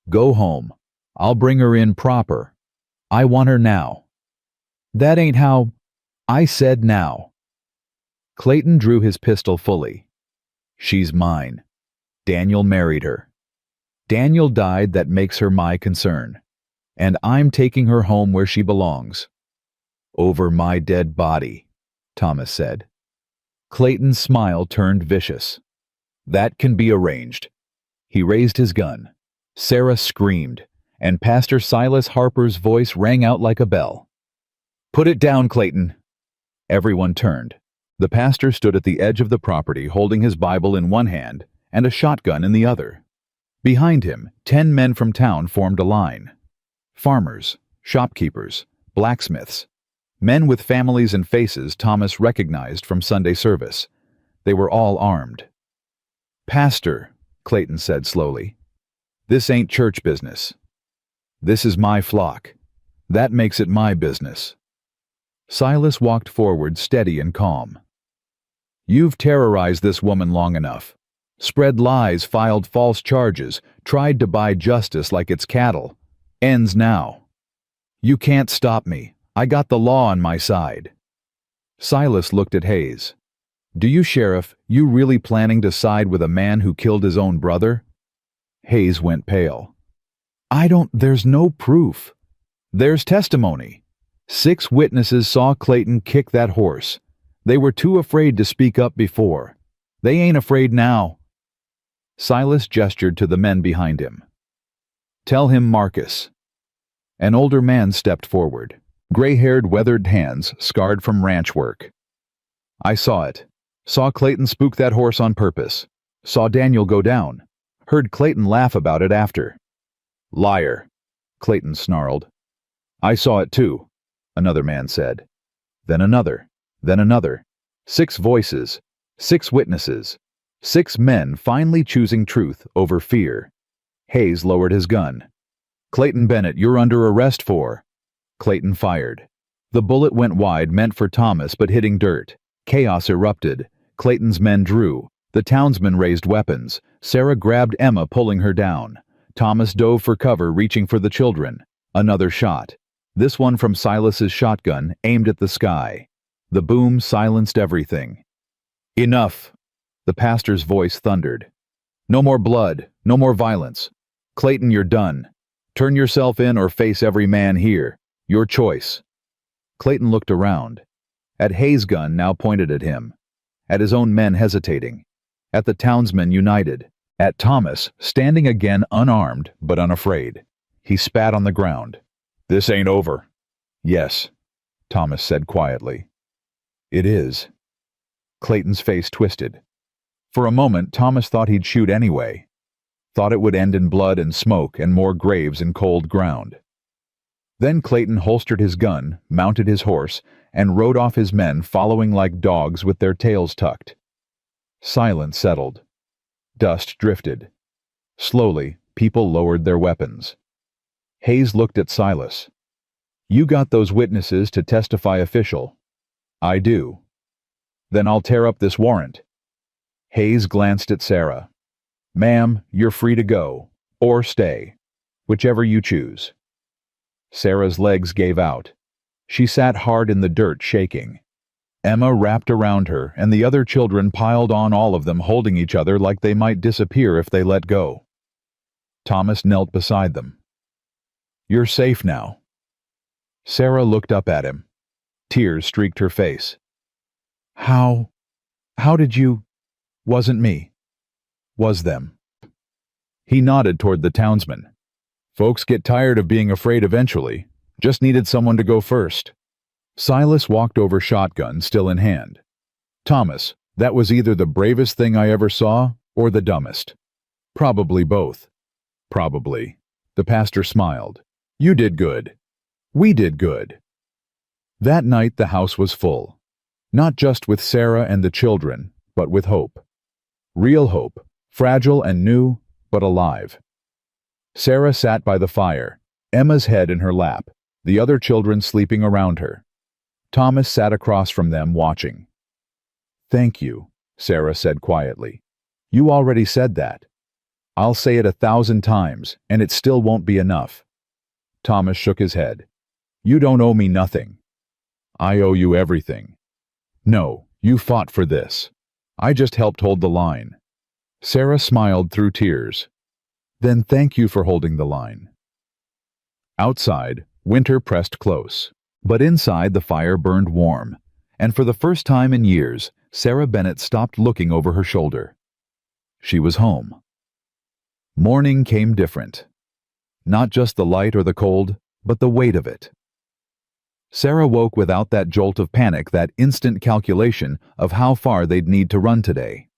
A: "go home. I'll bring her in proper. I want her now." "That ain't how—" "I said now." Clayton drew his pistol fully. "She's mine. Daniel married her. Daniel died, that makes her my concern. And I'm taking her home where she belongs." "Over my dead body," Thomas said. Clayton's smile turned vicious. "That can be arranged." He raised his gun. Sarah screamed, and Pastor Silas Harper's voice rang out like a bell. "Put it down, Clayton." Everyone turned. The pastor stood at the edge of the property, holding his Bible in one hand and a shotgun in the other. Behind him, 10 men from town formed a line. Farmers, shopkeepers, blacksmiths, men with families and faces Thomas recognized from Sunday service. They were all armed. "Pastor," Clayton said slowly, "this ain't church business. This is my flock. That makes it my business." Silas walked forward, steady and calm. "You've terrorized this woman long enough. Spread lies, filed false charges, tried to buy justice like it's cattle. Ends now. You can't stop me. I got the law on my side." Silas looked at Hayes. "Do you, Sheriff, you really planning to side with a man who killed his own brother?" Hayes went pale. There's no proof." "There's testimony. 6 witnesses saw Clayton kick that horse. They were too afraid to speak up before. They ain't afraid now." Silas gestured to the men behind him. "Tell him Marcus." An older man stepped forward, gray-haired, weathered hands scarred from ranch work. "I saw it. Saw Clayton spook that horse on purpose. Saw Daniel go down. Heard Clayton laugh about it after." "Liar," Clayton snarled. "I saw it too," another man said. Then another. Then another. 6 voices. 6 witnesses. 6 men finally choosing truth over fear. Hayes lowered his gun. "Clayton Bennett, you're under arrest for—" Clayton fired. The bullet went wide, meant for Thomas, but hitting dirt. Chaos erupted. Clayton's men drew. The townsmen raised weapons. Sarah grabbed Emma, pulling her down. Thomas dove for cover, reaching for the children. Another shot. This one from Silas's shotgun, aimed at the sky. The boom silenced everything. "Enough," The pastor's voice thundered. "No more blood, no more violence. Clayton, you're done. Turn yourself in or face every man here. Your choice." Clayton looked around. At Hayes' gun now pointed at him. At his own men hesitating. At the townsmen united. At Thomas, standing again unarmed but unafraid. He spat on the ground. "This ain't over." "Yes," Thomas said quietly. "It is." Clayton's face twisted. For a moment, Thomas thought he'd shoot anyway. Thought it would end in blood and smoke and more graves in cold ground. Then Clayton holstered his gun, mounted his horse, and rode off his men following like dogs with their tails tucked. Silence settled. Dust drifted. Slowly, people lowered their weapons. Hayes looked at Silas. "You got those witnesses to testify official." "I do." "Then I'll tear up this warrant." Hayes glanced at Sarah. "Ma'am, you're free to go, or stay, whichever you choose." Sarah's legs gave out. She sat hard in the dirt, shaking. Emma wrapped around her, and the other children piled on, all of them holding each other like they might disappear if they let go. Thomas knelt beside them. "You're safe now." Sarah looked up at him. Tears streaked her face. How did you... Wasn't me. Was them." He nodded toward the townsmen. "Folks get tired of being afraid eventually. Just needed someone to go first." Silas walked over, shotgun still in hand. "Thomas, that was either the bravest thing I ever saw or the dumbest." "Probably both." "Probably." The pastor smiled. "You did good. We did good." That night the house was full. Not just with Sarah and the children, but with hope. Real hope, fragile and new, but alive. Sarah sat by the fire, Emma's head in her lap, the other children sleeping around her. Thomas sat across from them watching. "Thank you," Sarah said quietly. "You already said that. I'll say it 1,000 times, and it still won't be enough." Thomas shook his head. "You don't owe me nothing." "I owe you everything." "No, you fought for this. I just helped hold the line." Sarah smiled through tears. "Then thank you for holding the line." Outside, winter pressed close, but inside the fire burned warm, and for the first time in years, Sarah Bennett stopped looking over her shoulder. She was home. Morning came different. Not just the light or the cold, but the weight of it. Sarah woke without that jolt of panic, that instant calculation of how far they'd need to run today.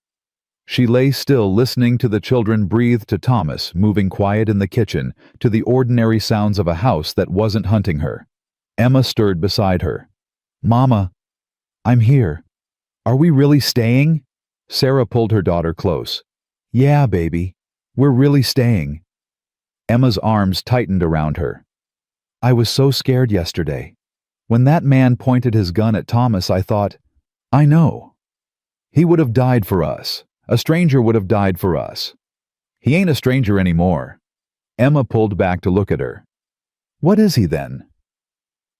A: She lay still, listening to the children breathe, to Thomas moving quiet in the kitchen, to the ordinary sounds of a house that wasn't hunting her. Emma stirred beside her. "Mama, I'm here. Are we really staying?" Sarah pulled her daughter close. "Yeah, baby, we're really staying." Emma's arms tightened around her. "I was so scared yesterday. When that man pointed his gun at Thomas, I thought, I know. He would have died for us. A stranger would have died for us. He ain't a stranger anymore." Emma pulled back to look at her. "What is he then?"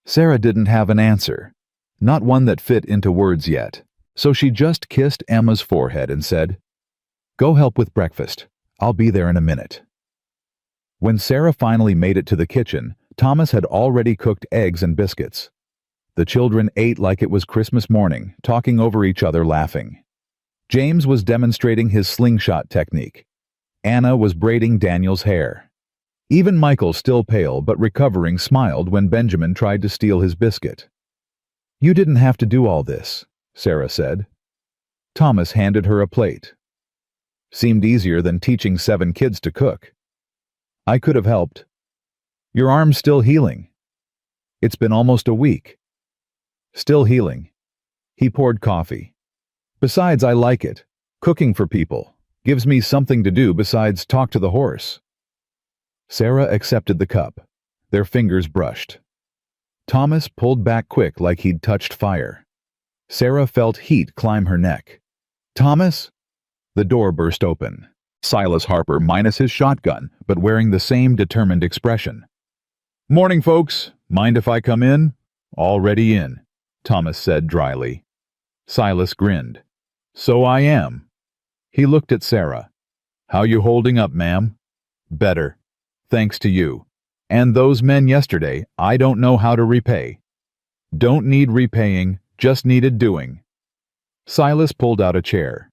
A: Sarah didn't have an answer, not one that fit into words yet, so she just kissed Emma's forehead and said, "Go help with breakfast. I'll be there in a minute." When Sarah finally made it to the kitchen, Thomas had already cooked eggs and biscuits. The children ate like it was Christmas morning, talking over each other, laughing. James was demonstrating his slingshot technique. Anna was braiding Daniel's hair. Even Michael, still pale but recovering, smiled when Benjamin tried to steal his biscuit. "You didn't have to do all this," Sarah said. Thomas handed her a plate. "Seemed easier than teaching 7 kids to cook." "I could have helped." "Your arm's still healing." "It's been almost a week." "Still healing." He poured coffee. "Besides, I like it. Cooking for people. Gives me something to do besides talk to the horse." Sarah accepted the cup. Their fingers brushed. Thomas pulled back quick like he'd touched fire. Sarah felt heat climb her neck. "Thomas?" The door burst open. Silas Harper minus his shotgun, but wearing the same determined expression. "Morning, folks. Mind if I come in?" "Already in," Thomas said dryly. Silas grinned. "So I am." He looked at Sarah. How you holding up, ma'am? Better. Thanks to you. And those men yesterday, I don't know how to repay. Don't need repaying, just needed doing. Silas pulled out a chair.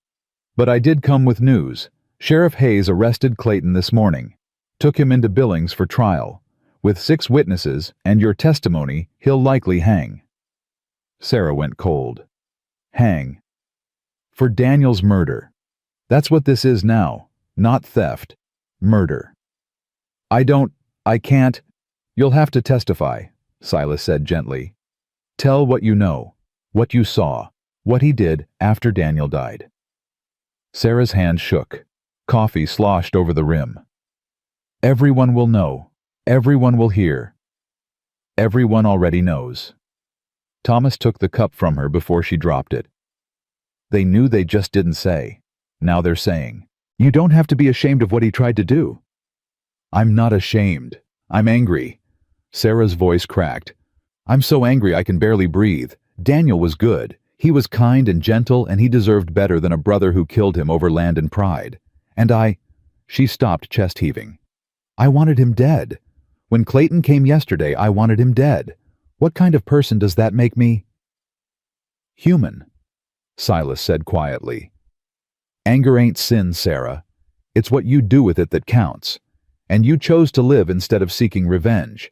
A: But I did come with news. Sheriff Hayes arrested Clayton this morning. Took him into Billings for trial. With 6 witnesses and your testimony, he'll likely hang. Sarah went cold. Hang. For Daniel's murder. That's what this is now. Not theft. Murder. I can't. You'll have to testify, Silas said gently. Tell what you know, what you saw, what he did after Daniel died. Sarah's hand shook. Coffee sloshed over the rim. Everyone will know. Everyone will hear. Everyone already knows. Thomas took the cup from her before she dropped it. They knew, they just didn't say. Now they're saying, you don't have to be ashamed of what he tried to do. I'm not ashamed. I'm angry. Sarah's voice cracked. I'm so angry I can barely breathe. Daniel was good. He was kind and gentle, and he deserved better than a brother who killed him over land and pride. And she stopped, chest heaving. I wanted him dead. When Clayton came yesterday, I wanted him dead. What kind of person does that make me? Human, Silas said quietly. Anger ain't sin, Sarah. It's what you do with it that counts. And you chose to live instead of seeking revenge.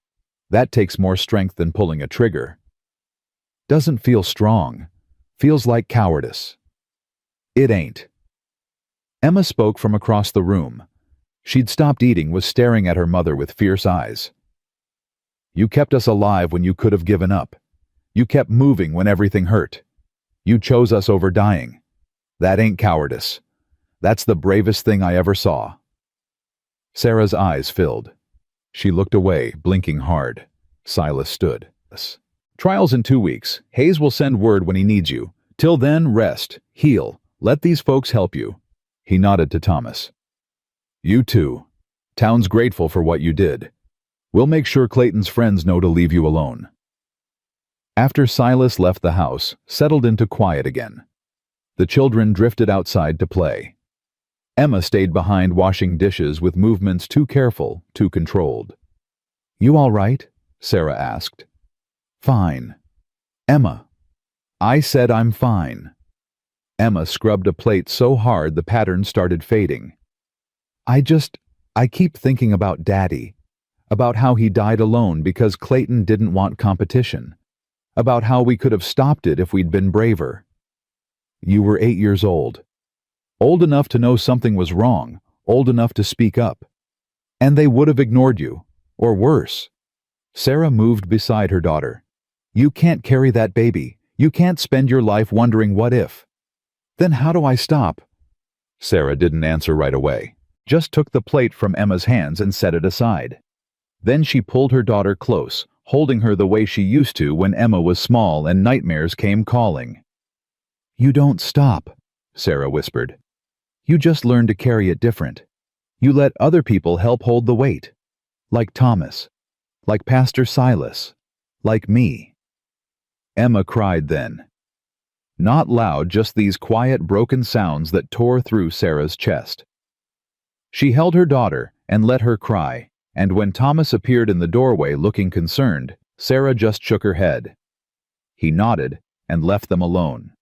A: That takes more strength than pulling a trigger. Doesn't feel strong. Feels like cowardice. It ain't. Emma spoke from across the room. She'd stopped eating, was staring at her mother with fierce eyes. You kept us alive when you could have given up. You kept moving when everything hurt. You chose us over dying. That ain't cowardice. That's the bravest thing I ever saw. Sarah's eyes filled. She looked away, blinking hard. Silas stood. Trial's in 2 weeks. Hayes will send word when he needs you. Till then, rest, heal. Let these folks help you. He nodded to Thomas. You too. Town's grateful for what you did. We'll make sure Clayton's friends know to leave you alone. After Silas left the house, settled into quiet again. The children drifted outside to play. Emma stayed behind washing dishes with movements too careful, too controlled. You all right? Sarah asked. Fine. Emma. I said I'm fine. Emma scrubbed a plate so hard the pattern started fading. I keep thinking about Daddy. About how he died alone because Clayton didn't want competition. About how we could have stopped it if we'd been braver. You were 8 years old. Old enough to know something was wrong, old enough to speak up. And they would have ignored you, or worse. Sarah moved beside her daughter. You can't carry that baby. You can't spend your life wondering what if. Then how do I stop? Sarah didn't answer right away, just took the plate from Emma's hands and set it aside. Then she pulled her daughter close, holding her the way she used to when Emma was small and nightmares came calling. You don't stop, Sarah whispered. You just learn to carry it different. You let other people help hold the weight. Like Thomas. Like Pastor Silas. Like me. Emma cried then. Not loud, just these quiet, broken sounds that tore through Sarah's chest. She held her daughter and let her cry, and when Thomas appeared in the doorway looking concerned, Sarah just shook her head. He nodded and left them alone.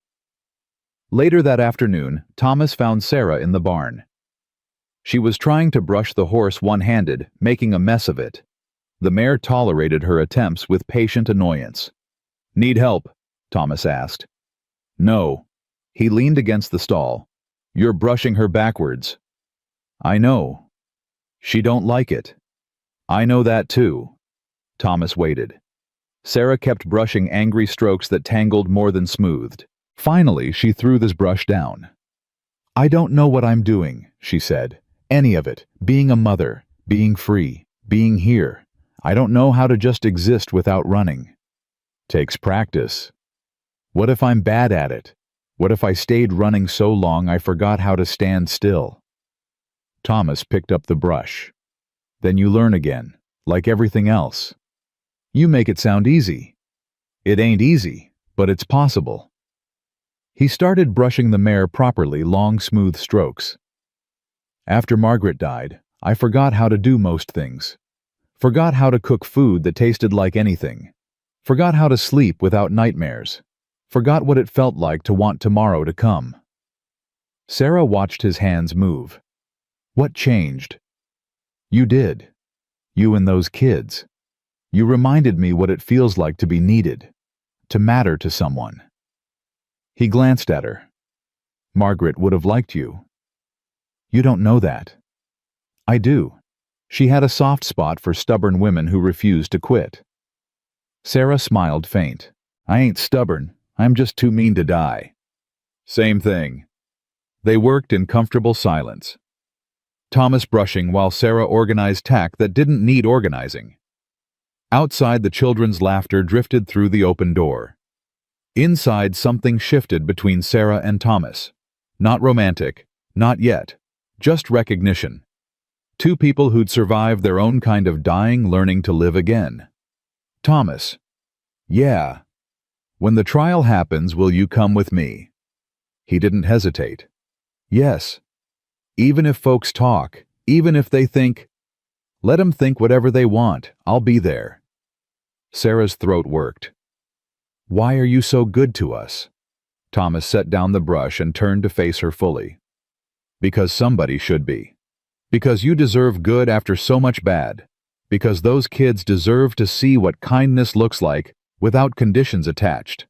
A: Later that afternoon, Thomas found Sarah in the barn. She was trying to brush the horse one-handed, making a mess of it. The mare tolerated her attempts with patient annoyance. Need help? Thomas asked. No. He leaned against the stall. You're brushing her backwards. I know. She don't like it. I know that too. Thomas waited. Sarah kept brushing angry strokes that tangled more than smoothed. Finally, she threw this brush down. I don't know what I'm doing, she said. Any of it. Being a mother. Being free. Being here. I don't know how to just exist without running. Takes practice. What if I'm bad at it? What if I stayed running so long I forgot how to stand still? Thomas picked up the brush. Then you learn again, like everything else. You make it sound easy. It ain't easy, but it's possible. He started brushing the mare properly, long, smooth strokes. After Margaret died, I forgot how to do most things. Forgot how to cook food that tasted like anything. Forgot how to sleep without nightmares. Forgot what it felt like to want tomorrow to come. Sarah watched his hands move. What changed? You did. You and those kids. You reminded me what it feels like to be needed, to matter to someone. He glanced at her. Margaret would have liked you. You don't know that. I do. She had a soft spot for stubborn women who refused to quit. Sarah smiled faint. I ain't stubborn. I'm just too mean to die. Same thing. They worked in comfortable silence. Thomas brushing while Sarah organized tack that didn't need organizing. Outside, the children's laughter drifted through the open door. Inside, something shifted between Sarah and Thomas. Not romantic, not yet, just recognition. Two people who'd survived their own kind of dying, learning to live again. Thomas. Yeah. When the trial happens, will you come with me? He didn't hesitate. Yes. Even if folks talk, even if they think, let 'em think whatever they want, I'll be there. Sarah's throat worked. Why are you so good to us? Thomas set down the brush and turned to face her fully. Because somebody should be. Because you deserve good after so much bad. Because those kids deserve to see what kindness looks like without conditions attached.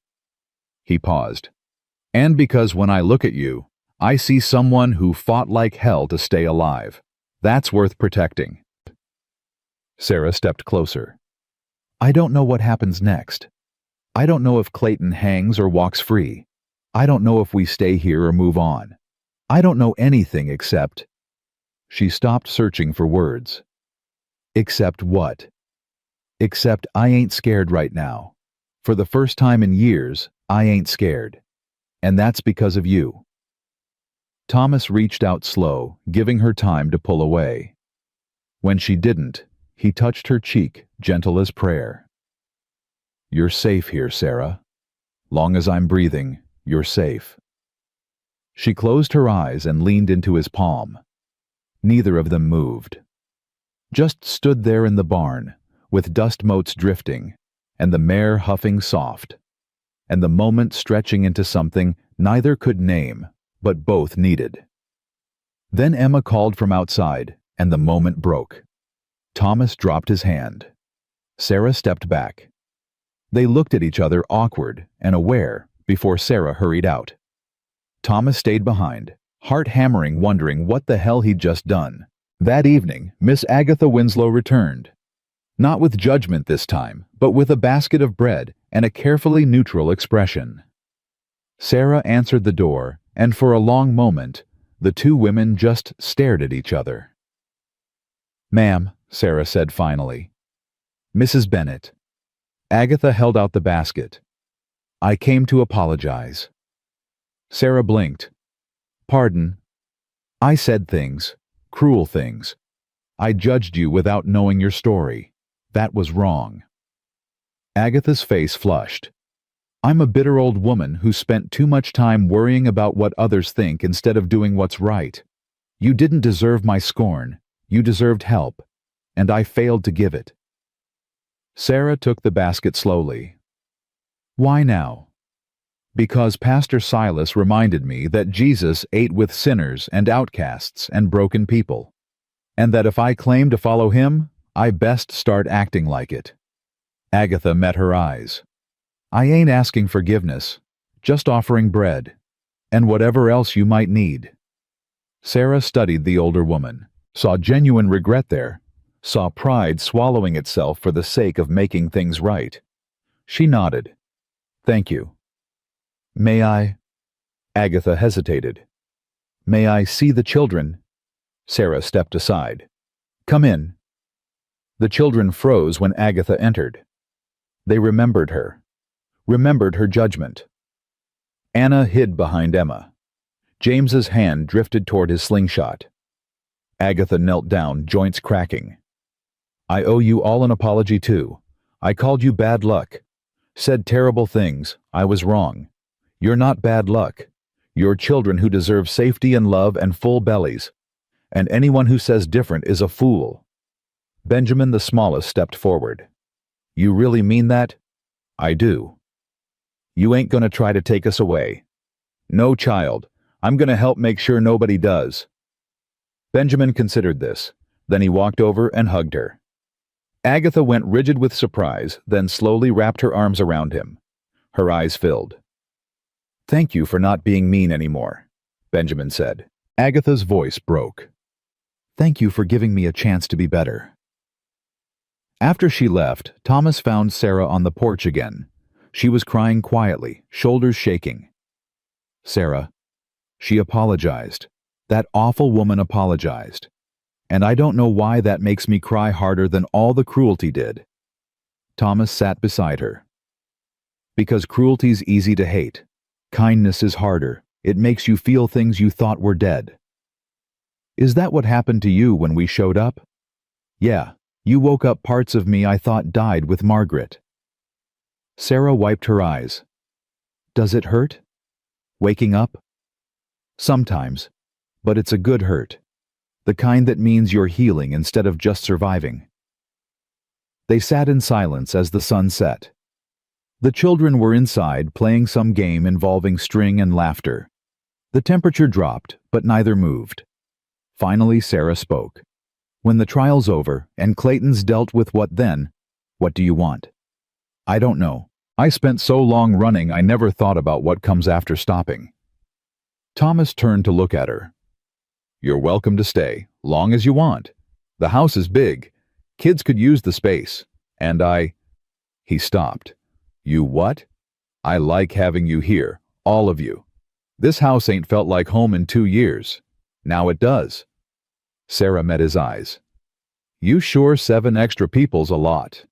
A: He paused. And because when I look at you, I see someone who fought like hell to stay alive. That's worth protecting. Sarah stepped closer. I don't know what happens next. I don't know if Clayton hangs or walks free. I don't know if we stay here or move on. I don't know anything except... She stopped searching for words. Except what? Except I ain't scared right now. For the first time in years, I ain't scared. And that's because of you. Thomas reached out slow, giving her time to pull away. When she didn't, he touched her cheek, gentle as prayer. You're safe here, Sarah. Long as I'm breathing, you're safe. She closed her eyes and leaned into his palm. Neither of them moved. Just stood there in the barn, with dust motes drifting, and the mare huffing soft, and the moment stretching into something neither could name, but both needed. Then Emma called from outside, and the moment broke. Thomas dropped his hand. Sarah stepped back. They looked at each other, awkward and aware, before Sarah hurried out. Thomas stayed behind, heart hammering, wondering what the hell he'd just done. That evening, Miss Agatha Winslow returned. Not with judgment this time, but with a basket of bread and a carefully neutral expression. Sarah answered the door, and for a long moment, the two women just stared at each other. Ma'am, Sarah said finally. Mrs. Bennet. Agatha held out the basket. I came to apologize. Sarah blinked. Pardon. I said things, cruel things. I judged you without knowing your story. That was wrong. Agatha's face flushed. I'm a bitter old woman who spent too much time worrying about what others think instead of doing what's right. You didn't deserve my scorn. You deserved help, and I failed to give it. Sarah took the basket slowly. Why now? Because Pastor Silas reminded me that Jesus ate with sinners and outcasts and broken people, and that if I claim to follow him, I best start acting like it. Agatha met her eyes. I ain't asking forgiveness, just offering bread, and whatever else you might need. Sarah studied the older woman, saw genuine regret there, saw pride swallowing itself for the sake of making things right. She nodded. Thank you. May I? Agatha hesitated. May I see the children? Sarah stepped aside. Come in. The children froze when Agatha entered. They remembered her judgment. Anna hid behind Emma. James's hand drifted toward his slingshot. Agatha knelt down, joints cracking. I owe you all an apology too. I called you bad luck. Said terrible things. I was wrong. You're not bad luck. You're children who deserve safety and love and full bellies. And anyone who says different is a fool. Benjamin, the smallest, stepped forward. You really mean that? I do. You ain't gonna try to take us away. No, child. I'm gonna help make sure nobody does. Benjamin considered this. Then he walked over and hugged her. Agatha went rigid with surprise, then slowly wrapped her arms around him. Her eyes filled. Thank you for not being mean anymore, Benjamin said. Agatha's voice broke. Thank you for giving me a chance to be better. After she left, Thomas found Sarah on the porch again. She was crying quietly, shoulders shaking. Sarah, she apologized. That awful woman apologized. And I don't know why that makes me cry harder than all the cruelty did. Thomas sat beside her. Because cruelty's easy to hate. Kindness is harder. It makes you feel things you thought were dead. Is that what happened to you when we showed up? Yeah, you woke up parts of me I thought died with Margaret. Sarah wiped her eyes. Does it hurt? Waking up? Sometimes, but it's a good hurt. The kind that means you're healing instead of just surviving. They sat in silence as the sun set. The children were inside playing some game involving string and laughter. The temperature dropped, but neither moved. Finally, Sarah spoke. When the trial's over and Clayton's dealt with what then, what do you want? I don't know. I spent so long running I never thought about what comes after stopping. Thomas turned to look at her. You're welcome to stay, long as you want. The house is big. Kids could use the space. And He stopped. You what? I like having you here, all of you. This house ain't felt like home in 2 years. Now it does. Sarah met his eyes. You sure 7 extra people's a lot.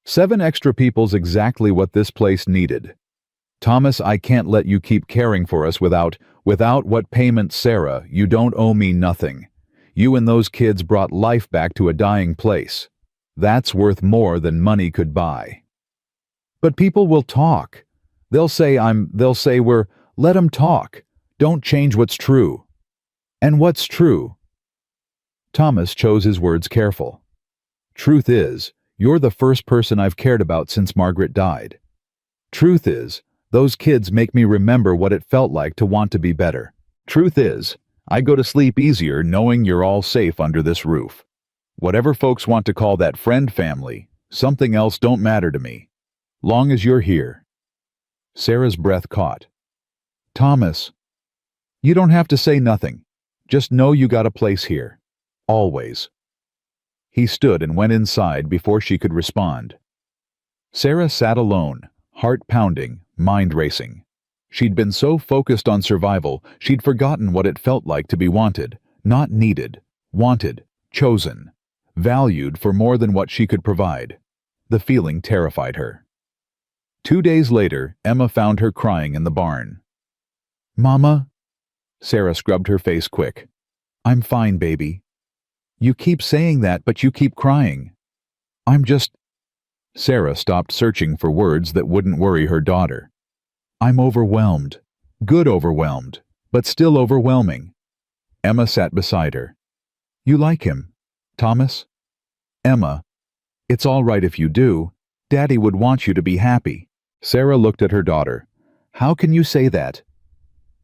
A: 7 extra people's exactly what this place needed. Thomas, I can't let you keep caring for us without what payment. Sarah, you don't owe me nothing. You and those kids brought life back to a dying place. That's worth more than money could buy. But people will talk. They'll say let 'em talk. Don't change what's true. And what's true? Thomas chose his words careful. Truth is, you're the first person I've cared about since Margaret died. Truth is, those kids make me remember what it felt like to want to be better. Truth is, I go to sleep easier knowing you're all safe under this roof. Whatever folks want to call that friend family, something else don't matter to me. Long as you're here. Sarah's breath caught. Thomas, you don't have to say nothing. Just know you got a place here. Always. He stood and went inside before she could respond. Sarah sat alone, heart pounding, mind racing. She'd been so focused on survival, she'd forgotten what it felt like to be wanted, not needed, wanted, chosen, valued for more than what she could provide. The feeling terrified her. 2 days later, Emma found her crying in the barn. Mama? Sarah scrubbed her face quick. I'm fine, baby. You keep saying that, but you keep crying. I'm just... Sarah stopped searching for words that wouldn't worry her daughter. I'm overwhelmed. Good overwhelmed, but still overwhelming. Emma sat beside her. You like him, Thomas? Emma, it's all right if you do. Daddy would want you to be happy. Sarah looked at her daughter. How can you say that?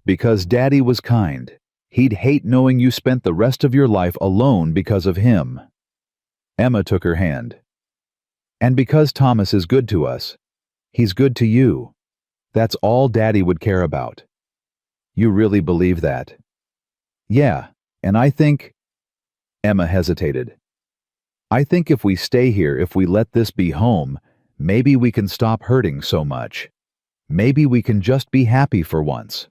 A: Because Daddy was kind. He'd hate knowing you spent the rest of your life alone because of him. Emma took her hand. And because Thomas is good to us, he's good to you. That's all Daddy would care about. You really believe that? Yeah, and I think... Emma hesitated. I think if we stay here, if we let this be home, maybe we can stop hurting so much. Maybe we can just be happy for once.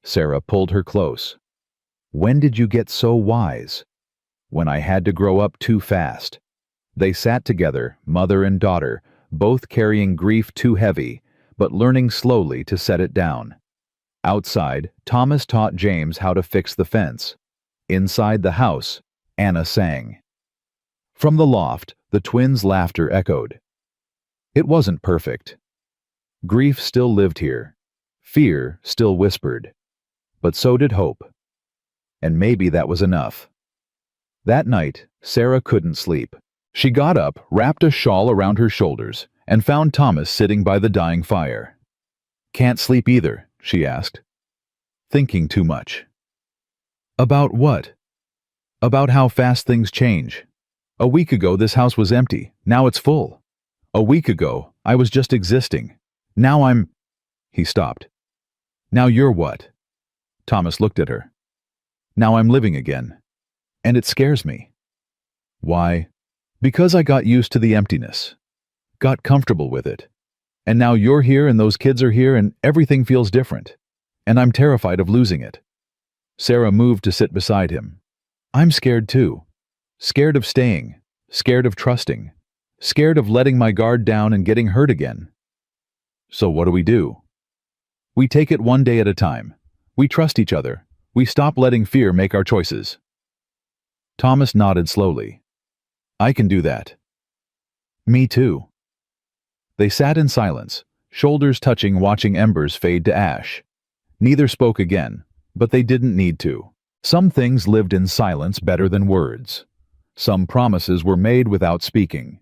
A: Sarah pulled her close. When did you get so wise? When I had to grow up too fast. They sat together, mother and daughter, both carrying grief too heavy, but learning slowly to set it down. Outside, Thomas taught James how to fix the fence. Inside the house, Anna sang. From the loft, the twins' laughter echoed. It wasn't perfect. Grief still lived here. Fear still whispered, but so did hope. And maybe that was enough. That night, Sarah couldn't sleep. She got up, wrapped a shawl around her shoulders, and found Thomas sitting by the dying fire. "Can't sleep either," she asked. "Thinking too much." "About what?" "About how fast things change. A week ago this house was empty, now it's full. A week ago I was just existing. Now I'm—" He stopped. "Now you're what?" Thomas looked at her. "Now I'm living again. And it scares me." "Why?" "Because I got used to the emptiness. Got comfortable with it. And now you're here and those kids are here and everything feels different. And I'm terrified of losing it." Sarah moved to sit beside him. "I'm scared too. Scared of staying. Scared of trusting. Scared of letting my guard down and getting hurt again." "So what do? We take it one day at a time. We trust each other. We stop letting fear make our choices." Thomas nodded slowly. "I can do that." "Me too." They sat in silence, shoulders touching, watching embers fade to ash. Neither spoke again, but they didn't need to. Some things lived in silence better than words. Some promises were made without speaking.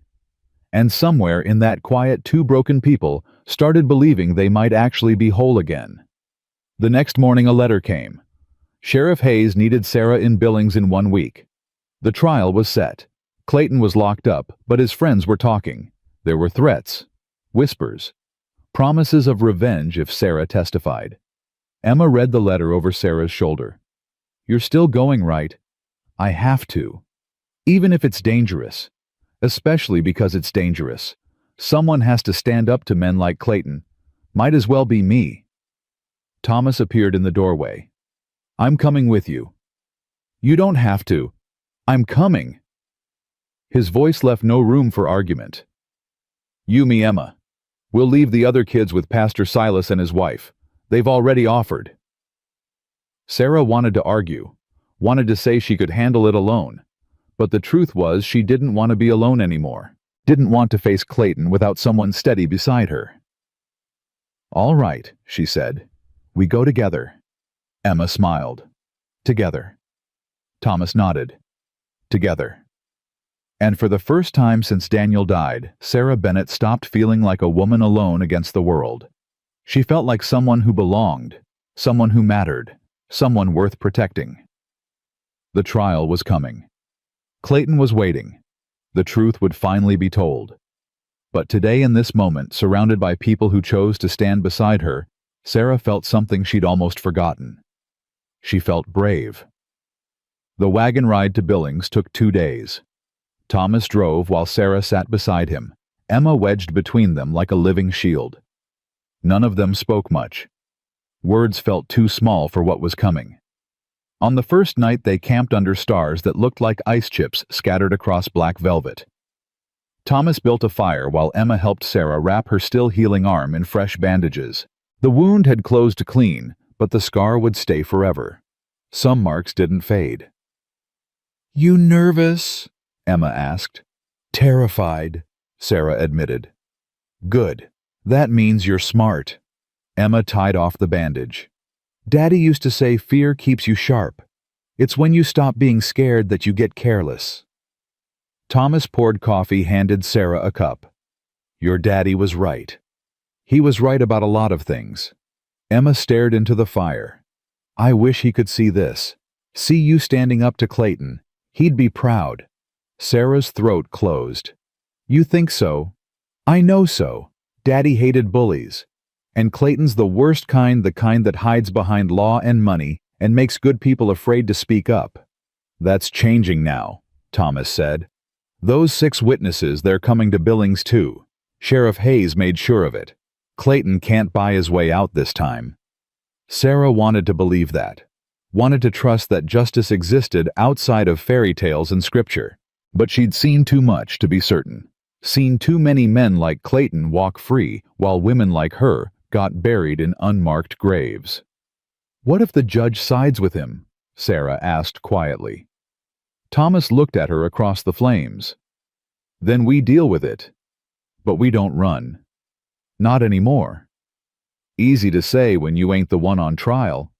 A: And somewhere in that quiet, two broken people started believing they might actually be whole again. The next morning a letter came. Sheriff Hayes needed Sarah in Billings in 1 week. The trial was set. Clayton was locked up, but his friends were talking. There were threats, whispers, promises of revenge if Sarah testified. Emma read the letter over Sarah's shoulder. "You're still going, right?" "I have to. Even if it's dangerous. Especially because it's dangerous. Someone has to stand up to men like Clayton. Might as well be me." Thomas appeared in the doorway. "I'm coming with you." "You don't have to. I'm coming." His voice left no room for argument. "You, me, Emma. We'll leave the other kids with Pastor Silas and his wife. They've already offered." Sarah wanted to argue, wanted to say she could handle it alone. But the truth was she didn't want to be alone anymore. Didn't want to face Clayton without someone steady beside her. "All right," she said. "We go together." Emma smiled. "Together." Thomas nodded. "Together." And for the first time since Daniel died, Sarah Bennett stopped feeling like a woman alone against the world. She felt like someone who belonged, someone who mattered, someone worth protecting. The trial was coming. Clayton was waiting. The truth would finally be told. But today, in this moment, surrounded by people who chose to stand beside her, Sarah felt something she'd almost forgotten. She felt brave. The wagon ride to Billings took 2 days. Thomas drove while Sarah sat beside him, Emma wedged between them like a living shield. None of them spoke much. Words felt too small for what was coming. On the first night they camped under stars that looked like ice chips scattered across black velvet. Thomas built a fire while Emma helped Sarah wrap her still healing arm in fresh bandages. The wound had closed clean, but the scar would stay forever. Some marks didn't fade. "You nervous?" Emma asked. "Terrified," Sarah admitted. "Good. That means you're smart." Emma tied off the bandage. "Daddy used to say fear keeps you sharp. It's when you stop being scared that you get careless." Thomas poured coffee, handed Sarah a cup. "Your daddy was right. He was right about a lot of things." Emma stared into the fire. "I wish he could see this. See you standing up to Clayton. He'd be proud." Sarah's throat closed. "You think so? I know so. Daddy hated bullies. And Clayton's the worst kind, the kind that hides behind law and money and makes good people afraid to speak up." "That's changing now," Thomas said. "Those 6 witnesses, they're coming to Billings too. Sheriff Hayes made sure of it. Clayton can't buy his way out this time." Sarah wanted to believe that. Wanted to trust that justice existed outside of fairy tales and scripture. But she'd seen too much to be certain. Seen too many men like Clayton walk free while women like her got buried in unmarked graves. "What if the judge sides with him?" Sarah asked quietly. Thomas looked at her across the flames. "Then we deal with it. But we don't run. Not anymore." Easy to say when you ain't the one on trial.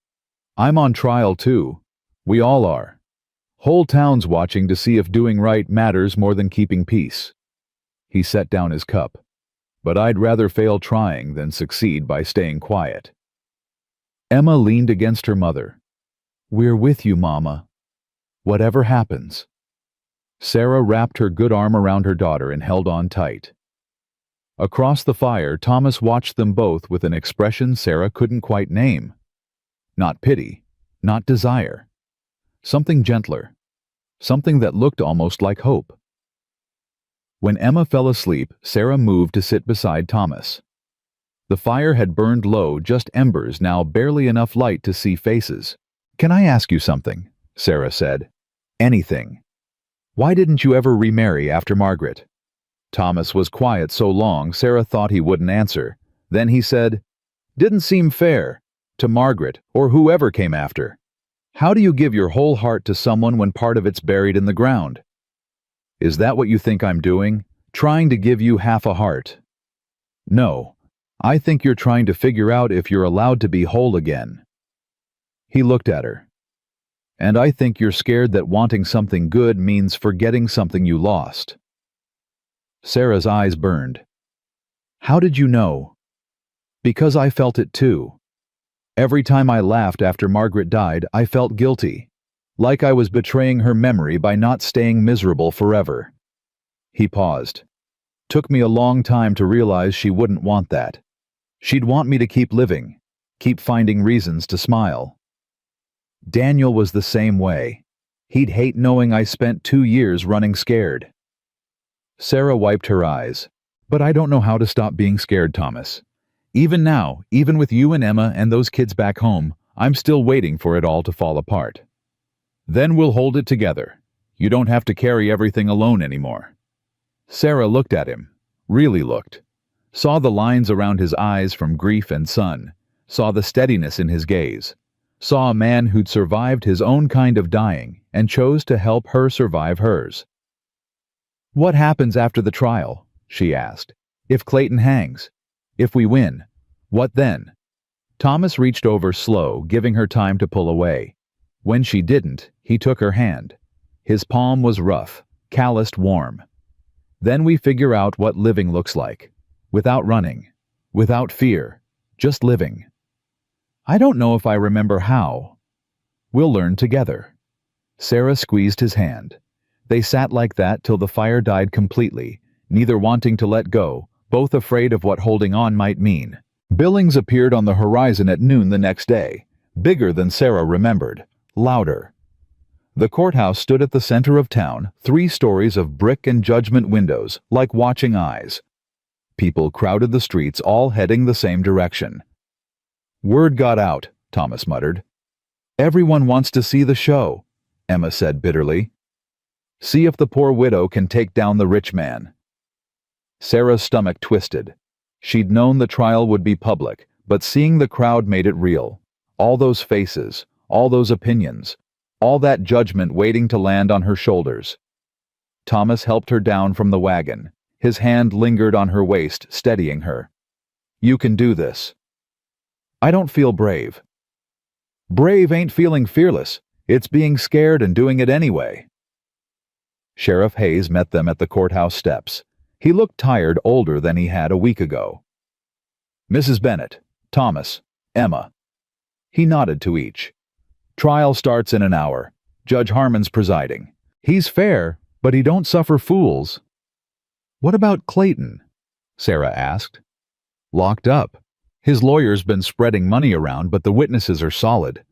A: I'm on trial too. We all are. Whole town's watching to see if doing right matters more than keeping peace. He set down his cup. But I'd rather fail trying than succeed by staying quiet. Emma leaned against her mother. We're with you, Mama. Whatever happens. Sarah wrapped her good arm around her daughter and held on tight. Across the fire, Thomas watched them both with an expression Sarah couldn't quite name. Not pity, not desire. Something gentler. Something that looked almost like hope. When Emma fell asleep, Sarah moved to sit beside Thomas. The fire had burned low, just embers, now barely enough light to see faces. Can I ask you something? Sarah said. Anything. Why didn't you ever remarry after Margaret? Thomas was quiet so long, Sarah thought he wouldn't answer. Then he said, Didn't seem fair. To Margaret, or whoever came after. How do you give your whole heart to someone when part of it's buried in the ground? Is that what you think I'm doing? Trying to give you half a heart? No. I think you're trying to figure out if you're allowed to be whole again. He looked at her. And I think you're scared that wanting something good means forgetting something you lost. Sarah's eyes burned. How did you know? Because I felt it too. Every time I laughed after Margaret died, I felt guilty. Like I was betraying her memory by not staying miserable forever. He paused. Took me a long time to realize she wouldn't want that. She'd want me to keep living, keep finding reasons to smile. Daniel was the same way. He'd hate knowing I spent 2 years running scared. Sarah wiped her eyes. But I don't know how to stop being scared, Thomas. Even now, even with you and Emma and those kids back home, I'm still waiting for it all to fall apart. Then we'll hold it together. You don't have to carry everything alone anymore. Sarah looked at him, really looked. Saw the lines around his eyes from grief and sun, saw the steadiness in his gaze. Saw a man who'd survived his own kind of dying and chose to help her survive hers. What happens after the trial? She asked. If Clayton hangs? If we win? What then? Thomas reached over slow, giving her time to pull away. When she didn't, he took her hand. His palm was rough, calloused warm. Then we figure out what living looks like. Without running. Without fear. Just living. I don't know if I remember how. We'll learn together. Sarah squeezed his hand. They sat like that till the fire died completely, neither wanting to let go, both afraid of what holding on might mean. Billings appeared on the horizon at noon the next day, bigger than Sarah remembered, louder. The courthouse stood at the center of town, 3 stories of brick and judgment windows, like watching eyes. People crowded the streets, all heading the same direction. Word got out, Thomas muttered. Everyone wants to see the show, Emma said bitterly. See if the poor widow can take down the rich man. Sarah's stomach twisted. She'd known the trial would be public, but seeing the crowd made it real. All those faces, all those opinions, all that judgment waiting to land on her shoulders. Thomas helped her down from the wagon. His hand lingered on her waist, steadying her. You can do this. I don't feel brave. Brave ain't feeling fearless. It's being scared and doing it anyway. Sheriff Hayes met them at the courthouse steps. He looked tired, older than he had a week ago. Mrs. Bennett, Thomas, Emma. He nodded to each. Trial starts in an hour. Judge Harmon's presiding. He's fair, but he don't suffer fools. What about Clayton? Sarah asked. Locked up. His lawyer's been spreading money around, but the witnesses are solid.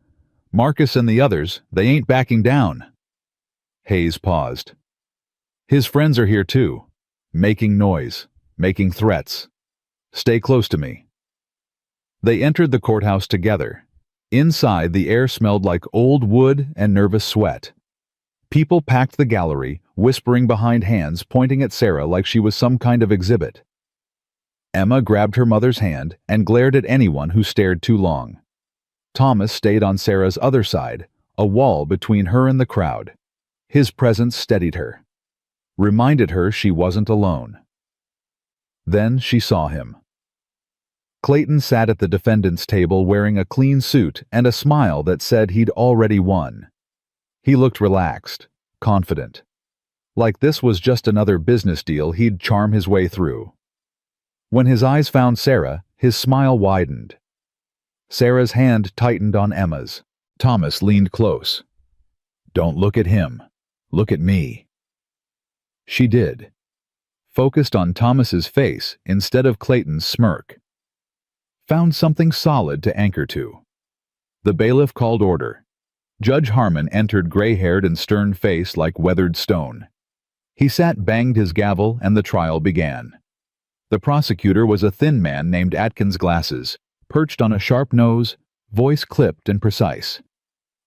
A: Marcus and the others, they ain't backing down. Hayes paused. His friends are here too. Making noise, making threats. Stay close to me. They entered the courthouse together. Inside, the air smelled like old wood and nervous sweat. People packed the gallery, whispering behind hands, pointing at Sarah like she was some kind of exhibit. Emma grabbed her mother's hand and glared at anyone who stared too long. Thomas stayed on Sarah's other side, a wall between her and the crowd. His presence steadied her. Reminded her she wasn't alone. Then she saw him. Clayton sat at the defendant's table wearing a clean suit and a smile that said he'd already won. He looked relaxed, confident. Like this was just another business deal he'd charm his way through. When his eyes found Sarah, his smile widened. Sarah's hand tightened on Emma's. Thomas leaned close. "Don't look at him. Look at me." She did, focused on Thomas's face instead of Clayton's smirk. Found something solid to anchor to. The bailiff called order. Judge Harmon entered gray-haired and stern-faced like weathered stone. He banged his gavel, and the trial began. The prosecutor was a thin man named Atkins Glasses, perched on a sharp nose, voice clipped and precise.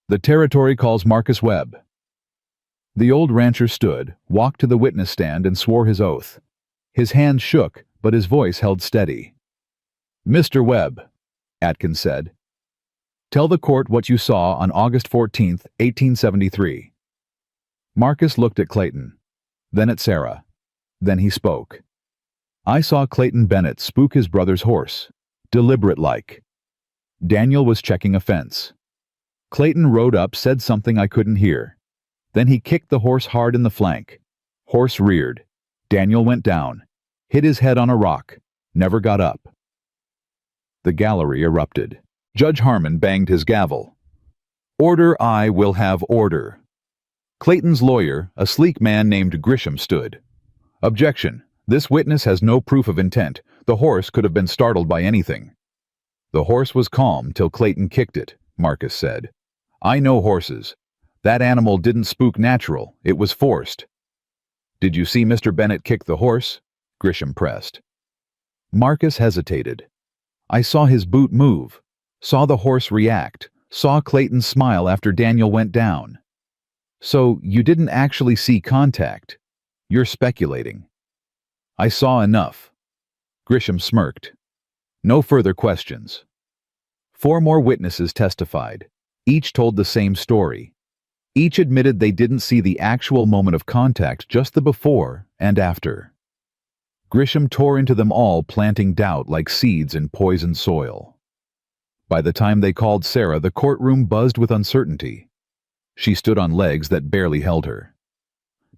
A: "The territory calls Marcus Webb." The old rancher stood, walked to the witness stand and swore his oath. His hands shook, but his voice held steady. "Mr. Webb," Atkins said, "tell the court what you saw on August 14th, 1873. Marcus looked at Clayton, then at Sarah. Then he spoke. "I saw Clayton Bennett spook his brother's horse, deliberate-like. Daniel was checking a fence. Clayton rode up, said something I couldn't hear. Then he kicked the horse hard in the flank. Horse reared. Daniel went down, hit his head on a rock, never got up." The gallery erupted. Judge Harmon banged his gavel. "Order, I will have order." Clayton's lawyer, a sleek man named Grisham, stood. "Objection. This witness has no proof of intent. The horse could have been startled by anything." "The horse was calm till Clayton kicked it," Marcus said. "I know horses. That animal didn't spook natural. It was forced." "Did you see Mr. Bennett kick the horse?" Grisham pressed. Marcus hesitated. "I saw his boot move, saw the horse react, saw Clayton smile after Daniel went down." "So you didn't actually see contact. You're speculating." "I saw enough." Grisham smirked. "No further questions." 4 more witnesses testified. Each told the same story. Each admitted they didn't see the actual moment of contact, just the before and after. Grisham tore into them all, planting doubt like seeds in poisoned soil. By the time they called Sarah, the courtroom buzzed with uncertainty. She stood on legs that barely held her.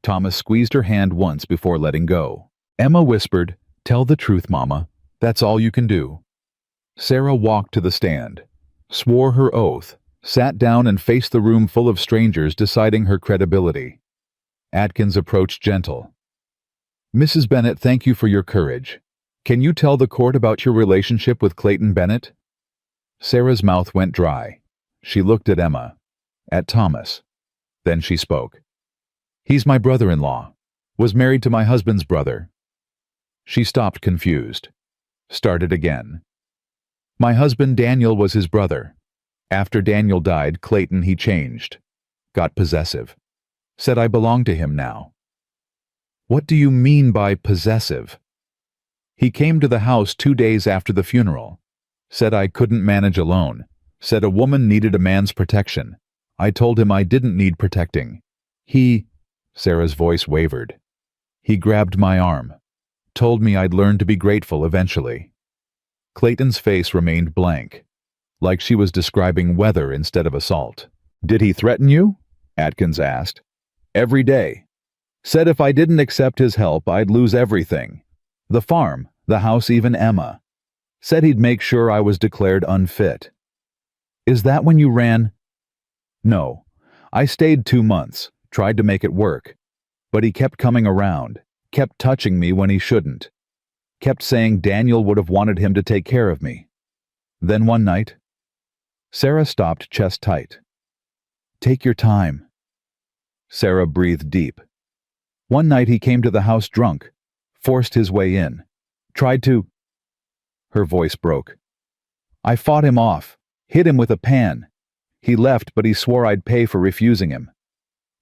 A: Thomas squeezed her hand once before letting go. Emma whispered, "Tell the truth, Mama. That's all you can do." Sarah walked to the stand, swore her oath, sat down and faced the room full of strangers, deciding her credibility. Atkins approached gentle. "Mrs. Bennett, thank you for your courage. Can you tell the court about your relationship with Clayton Bennett?" Sarah's mouth went dry. She looked at Emma, at Thomas. Then she spoke. "He's my brother-in-law. Was married to my husband's brother." She stopped, confused. Started again. "My husband Daniel was his brother. After Daniel died, Clayton, he changed. Got possessive. Said I belong to him now." "What do you mean by possessive?" "He came to the house 2 days after the funeral. Said I couldn't manage alone. Said a woman needed a man's protection. I told him I didn't need protecting. He—" Sarah's voice wavered. "He grabbed my arm. Told me I'd learn to be grateful eventually." Clayton's face remained blank, like she was describing weather instead of assault. "Did he threaten you?" Atkins asked. "Every day. Said if I didn't accept his help, I'd lose everything. The farm, the house, even Emma. Said he'd make sure I was declared unfit." "Is that when you ran?" "No. I stayed 2 months, tried to make it work. But he kept coming around, kept touching me when he shouldn't. Kept saying Daniel would have wanted him to take care of me. Then one night—" Sarah stopped, chest tight. "Take your time." Sarah breathed deep. "One night he came to the house drunk, forced his way in, tried to—" Her voice broke. "I fought him off, hit him with a pan. He left, but he swore I'd pay for refusing him.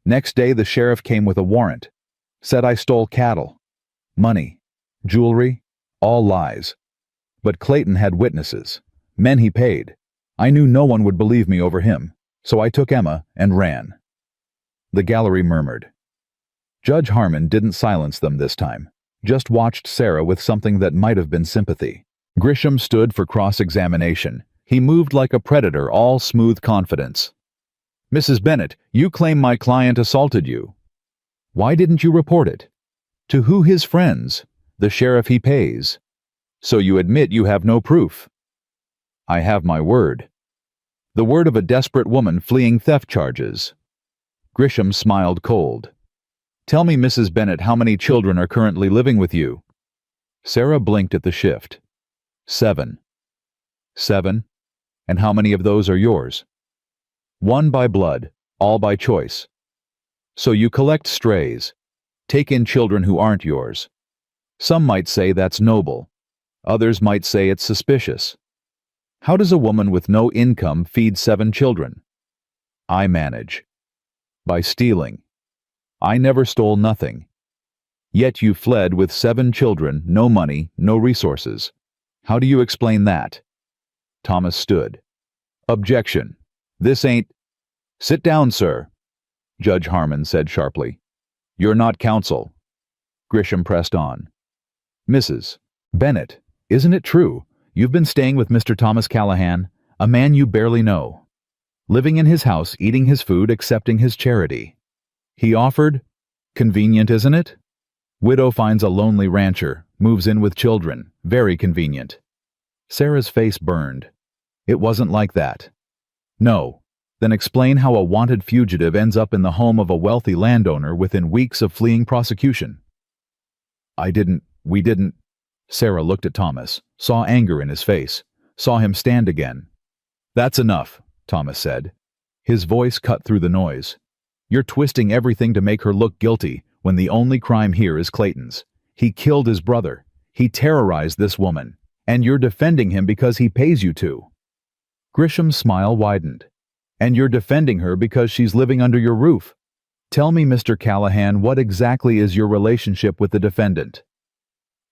A: Next day the sheriff came with a warrant. Said I stole cattle, money, jewelry, all lies. But Clayton had witnesses, men he paid. I knew no one would believe me over him, so I took Emma and ran." The gallery murmured. Judge Harmon didn't silence them this time, just watched Sarah with something that might have been sympathy. Grisham stood for cross-examination. He moved like a predator, all smooth confidence. Mrs. Bennet, you claim my client assaulted you. Why didn't you report it? To who? His friends, the sheriff he pays. So you admit you have no proof. I have my word. The word of a desperate woman fleeing theft charges. Grisham smiled cold. Tell me, Mrs. Bennet, how many children are currently living with you? Sarah blinked at the shift. 7. 7? And how many of those are yours? 1 by blood, all by choice. So you collect strays, take in children who aren't yours. Some might say that's noble. Others might say it's suspicious. How does a woman with no income feed 7 children? I manage. By stealing. I never stole nothing. Yet you fled with 7 children, no money, no resources. How do you explain that? Thomas stood. Objection. This ain't... Sit down, sir, Judge Harmon said sharply. You're not counsel. Grisham pressed on. Mrs. Bennet, isn't it true? You've been staying with Mr. Thomas Callahan, a man you barely know. Living in his house, eating his food, accepting his charity. He offered? Convenient, isn't it? Widow finds a lonely rancher, moves in with children. Very convenient. Sarah's face burned. It wasn't like that. No. Then explain how a wanted fugitive ends up in the home of a wealthy landowner within weeks of fleeing prosecution. We didn't. Sarah looked at Thomas, saw anger in his face, saw him stand again. That's enough, Thomas said. His voice cut through the noise. You're twisting everything to make her look guilty when the only crime here is Clayton's. He killed his brother. He terrorized this woman. And you're defending him because he pays you to. Grisham's smile widened. And you're defending her because she's living under your roof. Tell me, Mr. Callahan, what exactly is your relationship with the defendant?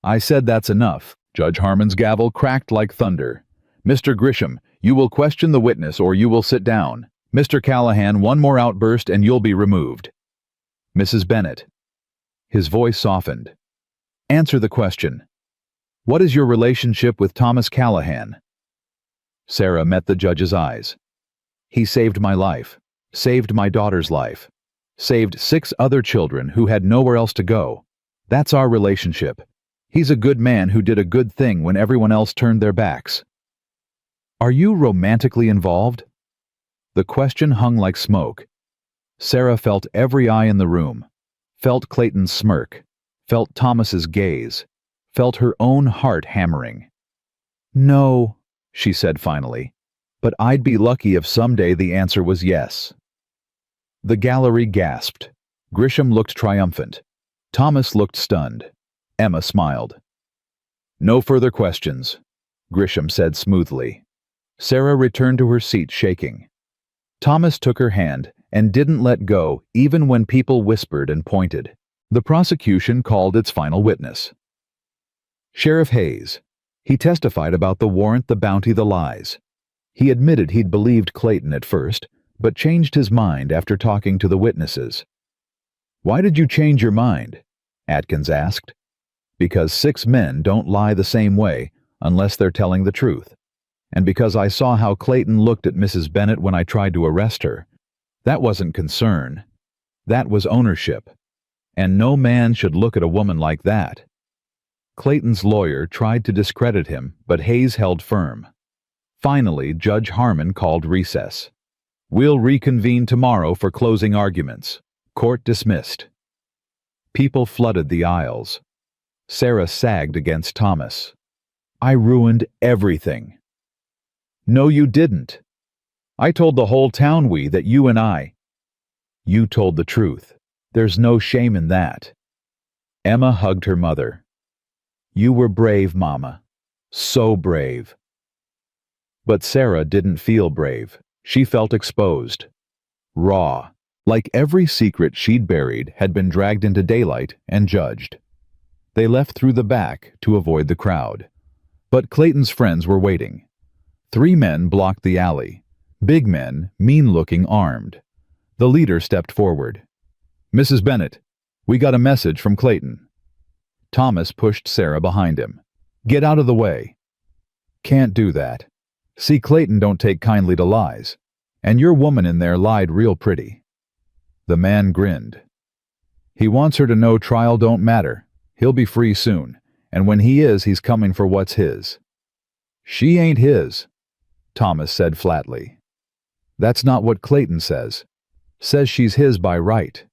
A: I said that's enough. Judge Harmon's gavel cracked like thunder. Mr. Grisham, you will question the witness or you will sit down. Mr. Callahan, one more outburst and you'll be removed. Mrs. Bennet. His voice softened. Answer the question. What is your relationship with Thomas Callahan? Sarah met the judge's eyes. He saved my life, saved my daughter's life, saved 6 other children who had nowhere else to go. That's our relationship. He's a good man who did a good thing when everyone else turned their backs. Are you romantically involved? The question hung like smoke. Sarah felt every eye in the room, felt Clayton's smirk, felt Thomas's gaze, felt her own heart hammering. No, she said finally. But I'd be lucky if someday the answer was yes. The gallery gasped. Grisham looked triumphant. Thomas looked stunned. Emma smiled. No further questions, Grisham said smoothly. Sarah returned to her seat shaking. Thomas took her hand and didn't let go even when people whispered and pointed. The prosecution called its final witness. Sheriff Hayes. He testified about the warrant, the bounty, the lies. He admitted he'd believed Clayton at first, but changed his mind after talking to the witnesses. Why did you change your mind? Atkins asked. Because 6 men don't lie the same way unless they're telling the truth. And because I saw how Clayton looked at Mrs. Bennet when I tried to arrest her. That wasn't concern. That was ownership. And no man should look at a woman like that. Clayton's lawyer tried to discredit him, but Hayes held firm. Finally, Judge Harmon called recess. We'll reconvene tomorrow for closing arguments. Court dismissed. People flooded the aisles. Sarah sagged against Thomas. I ruined everything. No, you didn't. I told the whole town that you and I. You told the truth. There's no shame in that. Emma hugged her mother. You were brave, Mama. So brave. But Sarah didn't feel brave. She felt exposed. Raw. Like every secret she'd buried had been dragged into daylight and judged. They left through the back to avoid the crowd. But Clayton's friends were waiting. 3 men blocked the alley. Big men, mean-looking, armed. The leader stepped forward. Mrs. Bennet, we got a message from Clayton. Thomas pushed Sarah behind him. Get out of the way. Can't do that. See, Clayton don't take kindly to lies. And your woman in there lied real pretty. The man grinned. He wants her to know trial don't matter. He'll be free soon, and when he is, he's coming for what's his. She ain't his, Thomas said flatly. That's not what Clayton says. Says she's his by right.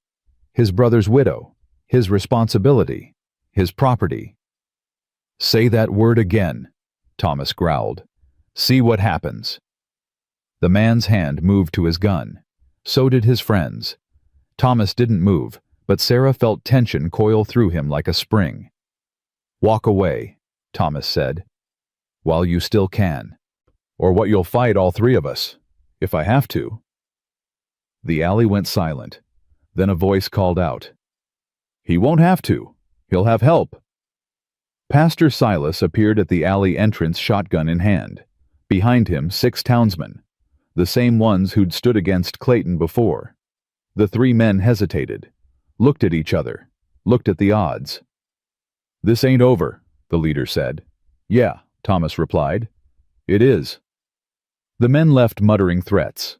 A: His brother's widow. His responsibility. His property. Say that word again, Thomas growled. See what happens. The man's hand moved to his gun. So did his friend's. Thomas didn't move, but Sarah felt tension coil through him like a spring. Walk away, Thomas said, while you still can. Or what you'll fight all three of us, if I have to. The alley went silent. Then a voice called out. He won't have to. He'll have help. Pastor Silas appeared at the alley entrance, shotgun in hand. Behind him, 6 townsmen, the same ones who'd stood against Clayton before. The 3 men hesitated, looked at each other, looked at the odds. This ain't over, the leader said. Yeah, Thomas replied. It is. The men left muttering threats.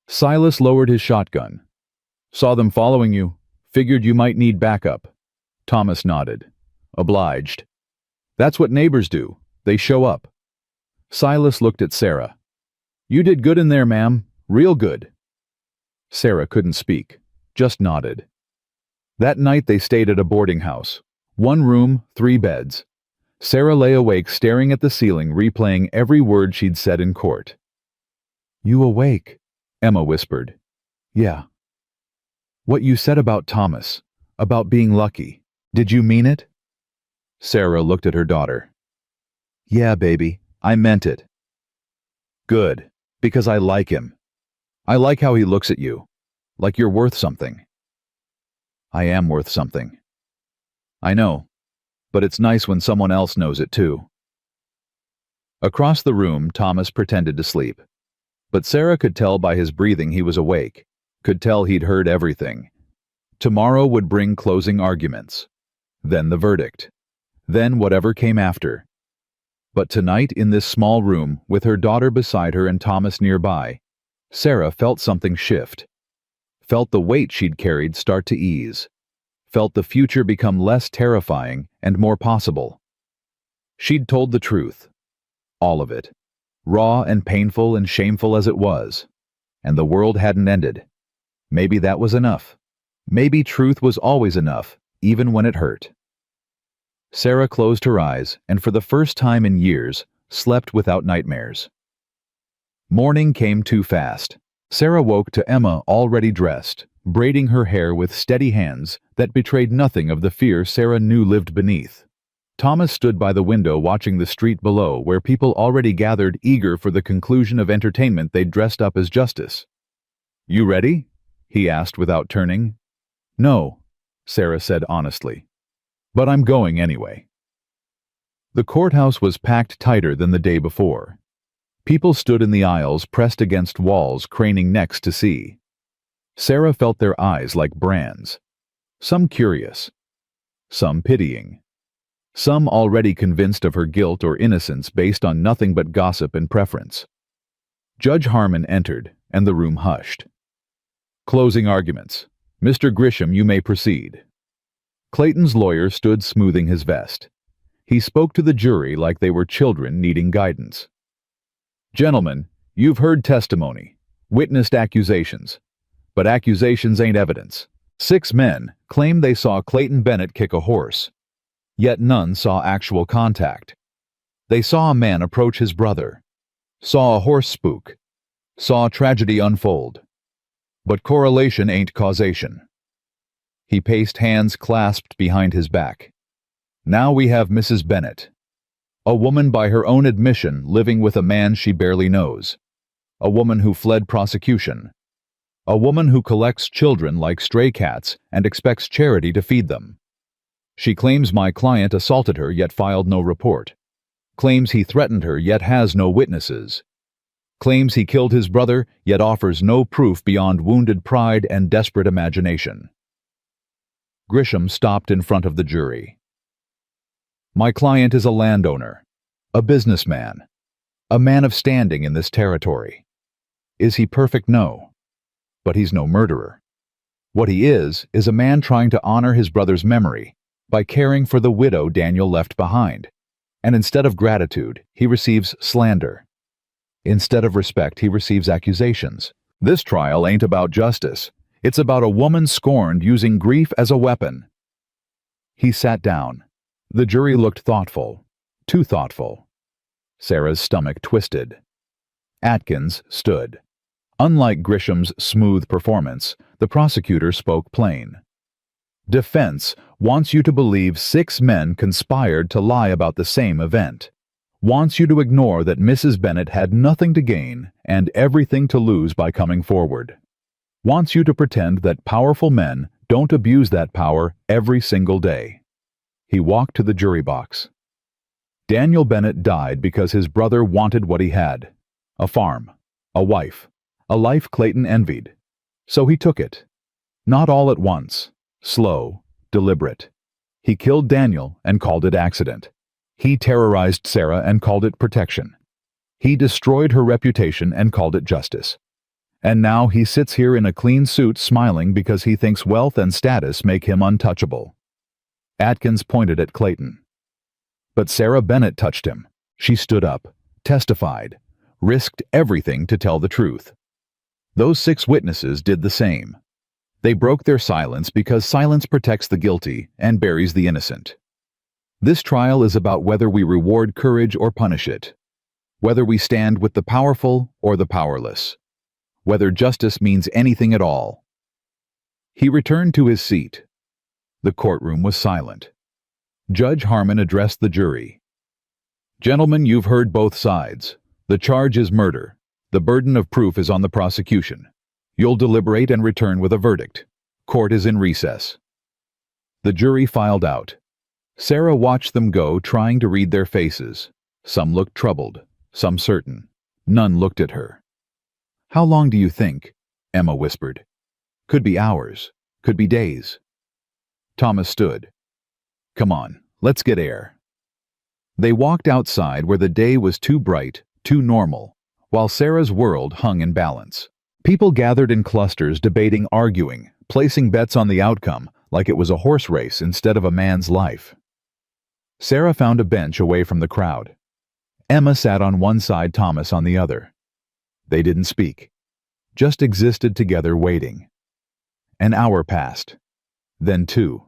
A: Silas lowered his shotgun. Saw them following you. Figured you might need backup. Thomas nodded. Obliged. That's what neighbors do. They show up. Silas looked at Sarah. You did good in there, ma'am. Real good. Sarah couldn't speak, just nodded. That night they stayed at a boarding house. 1 room, 3 beds. Sarah lay awake staring at the ceiling, replaying every word she'd said in court. You awake? Emma whispered. Yeah. What you said about Thomas, about being lucky, did you mean it? Sarah looked at her daughter. Yeah, baby, I meant it. Good, because I like him. I like how he looks at you, like you're worth something. I am worth something. I know, but it's nice when someone else knows it too. Across the room, Thomas pretended to sleep. But Sarah could tell by his breathing he was awake, could tell he'd heard everything. Tomorrow would bring closing arguments. Then the verdict. Then whatever came after. But tonight, in this small room, with her daughter beside her and Thomas nearby, Sarah felt something shift. Felt the weight she'd carried start to ease. Felt the future become less terrifying and more possible. She'd told the truth. All of it. Raw and painful and shameful as it was. And the world hadn't ended. Maybe that was enough. Maybe truth was always enough, even when it hurt. Sarah closed her eyes and for the first time in years, slept without nightmares. Morning came too fast. Sarah woke to Emma already dressed, braiding her hair with steady hands that betrayed nothing of the fear Sarah knew lived beneath. Thomas stood by the window watching the street below where people already gathered eager for the conclusion of entertainment they'd dressed up as justice. You ready? He asked without turning. No, Sarah said honestly. But I'm going anyway. The courthouse was packed tighter than the day before. People stood in the aisles pressed against walls, craning necks to see. Sarah felt their eyes like brands. Some curious. Some pitying. Some already convinced of her guilt or innocence based on nothing but gossip and preference. Judge Harmon entered, and the room hushed. Closing arguments. Mr. Grisham, you may proceed. Clayton's lawyer stood smoothing his vest. He spoke to the jury like they were children needing guidance. Gentlemen, you've heard testimony, witnessed accusations. But accusations ain't evidence. 6 men claim they saw Clayton Bennett kick a horse. Yet none saw actual contact. They saw a man approach his brother. Saw a horse spook. Saw tragedy unfold. But correlation ain't causation. He paced, hands clasped behind his back. Now we have Mrs. Bennett. A woman by her own admission living with a man she barely knows. A woman who fled prosecution. A woman who collects children like stray cats and expects charity to feed them. She claims my client assaulted her yet filed no report. Claims he threatened her yet has no witnesses. Claims he killed his brother yet offers no proof beyond wounded pride and desperate imagination. Grisham stopped in front of the jury. My client is a landowner, A businessman. A man of standing in this territory. Is he perfect? No. But he's no murderer. What he is a man trying to honor his brother's memory by caring for the widow Daniel left behind. And instead of gratitude, he receives slander. Instead of respect, he receives accusations. This trial ain't about justice. It's about a woman scorned using grief as a weapon. He sat down. The jury looked thoughtful. Too thoughtful. Sarah's stomach twisted. Atkins stood. Unlike Grisham's smooth performance, the prosecutor spoke plain. Defense wants you to believe 6 men conspired to lie about the same event. Wants you to ignore that Mrs. Bennet had nothing to gain and everything to lose by coming forward. Wants you to pretend that powerful men don't abuse that power every single day. He walked to the jury box. Daniel Bennet died because his brother wanted what he had. A farm, a wife, a life Clayton envied. So he took it. Not all at once. Slow, deliberate. He killed Daniel and called it accident. He terrorized Sarah and called it protection. He destroyed her reputation and called it justice. And now he sits here in a clean suit smiling because he thinks wealth and status make him untouchable. Atkins pointed at Clayton. But Sarah Bennet touched him. She stood up, testified, risked everything to tell the truth. Those 6 witnesses did the same. They broke their silence because silence protects the guilty and buries the innocent. This trial is about whether we reward courage or punish it, whether we stand with the powerful or the powerless, whether justice means anything at all. He returned to his seat. The courtroom was silent. Judge Harmon addressed the jury. Gentlemen, you've heard both sides. The charge is murder. The burden of proof is on the prosecution. You'll deliberate and return with a verdict. Court is in recess. The jury filed out. Sarah watched them go, trying to read their faces. Some looked troubled, some certain. None looked at her. How long do you think? Emma whispered. Could be hours. Could be days. Thomas stood. Come on, let's get air. They walked outside where the day was too bright, too normal, while Sarah's world hung in balance. People gathered in clusters, debating, arguing, placing bets on the outcome like it was a horse race instead of a man's life. Sarah found a bench away from the crowd. Emma sat on one side, Thomas on the other. They didn't speak, just existed together waiting. An hour passed. Then 2.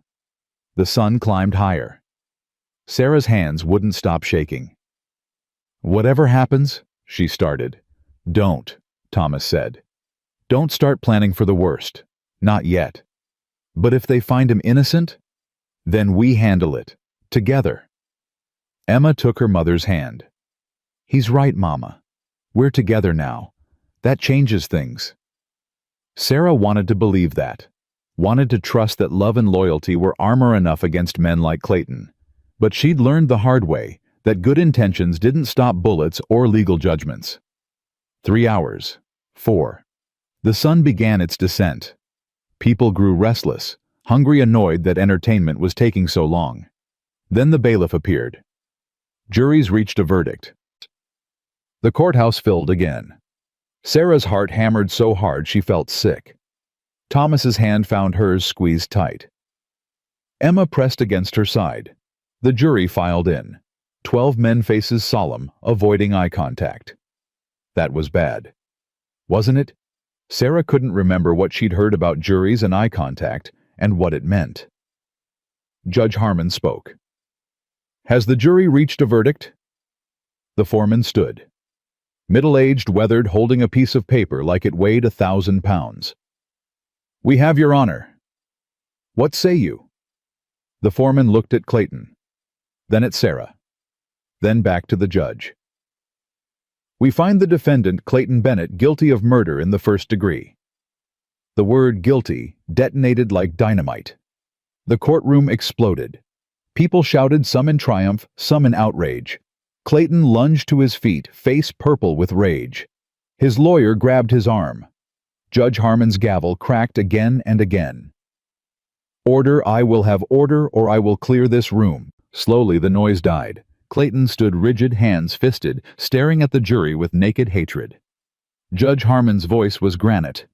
A: The sun climbed higher. Sarah's hands wouldn't stop shaking. Whatever happens, she started. Don't, Thomas said. Don't start planning for the worst. Not yet. But if they find him innocent, then we handle it. Together. Emma took her mother's hand. He's right, Mama. We're together now. That changes things. Sarah wanted to believe that. Wanted to trust that love and loyalty were armor enough against men like Clayton. But she'd learned the hard way that good intentions didn't stop bullets or legal judgments. 3 hours. 4. The sun began its descent. People grew restless, hungry, annoyed that entertainment was taking so long. Then the bailiff appeared. Juries reached a verdict. The courthouse filled again. Sarah's heart hammered so hard she felt sick. Thomas's hand found hers squeezed tight. Emma pressed against her side. The jury filed in. 12 men, faces solemn, avoiding eye contact. That was bad. Wasn't it? Sarah couldn't remember what she'd heard about juries and eye contact and what it meant. Judge Harmon spoke. Has the jury reached a verdict? The foreman stood. Middle-aged, weathered, holding a piece of paper like it weighed 1,000 pounds. We have your honor. What say you? The foreman looked at Clayton, then at Sarah, then back to the judge. We find the defendant, Clayton Bennet, guilty of murder in the 1st degree. The word guilty detonated like dynamite. The courtroom exploded. People shouted, some in triumph, some in outrage. Clayton lunged to his feet, face purple with rage. His lawyer grabbed his arm. Judge Harmon's gavel cracked again and again. Order, I will have order, or I will clear this room. Slowly the noise died. Clayton stood rigid, hands fisted, staring at the jury with naked hatred. Judge Harmon's voice was granite.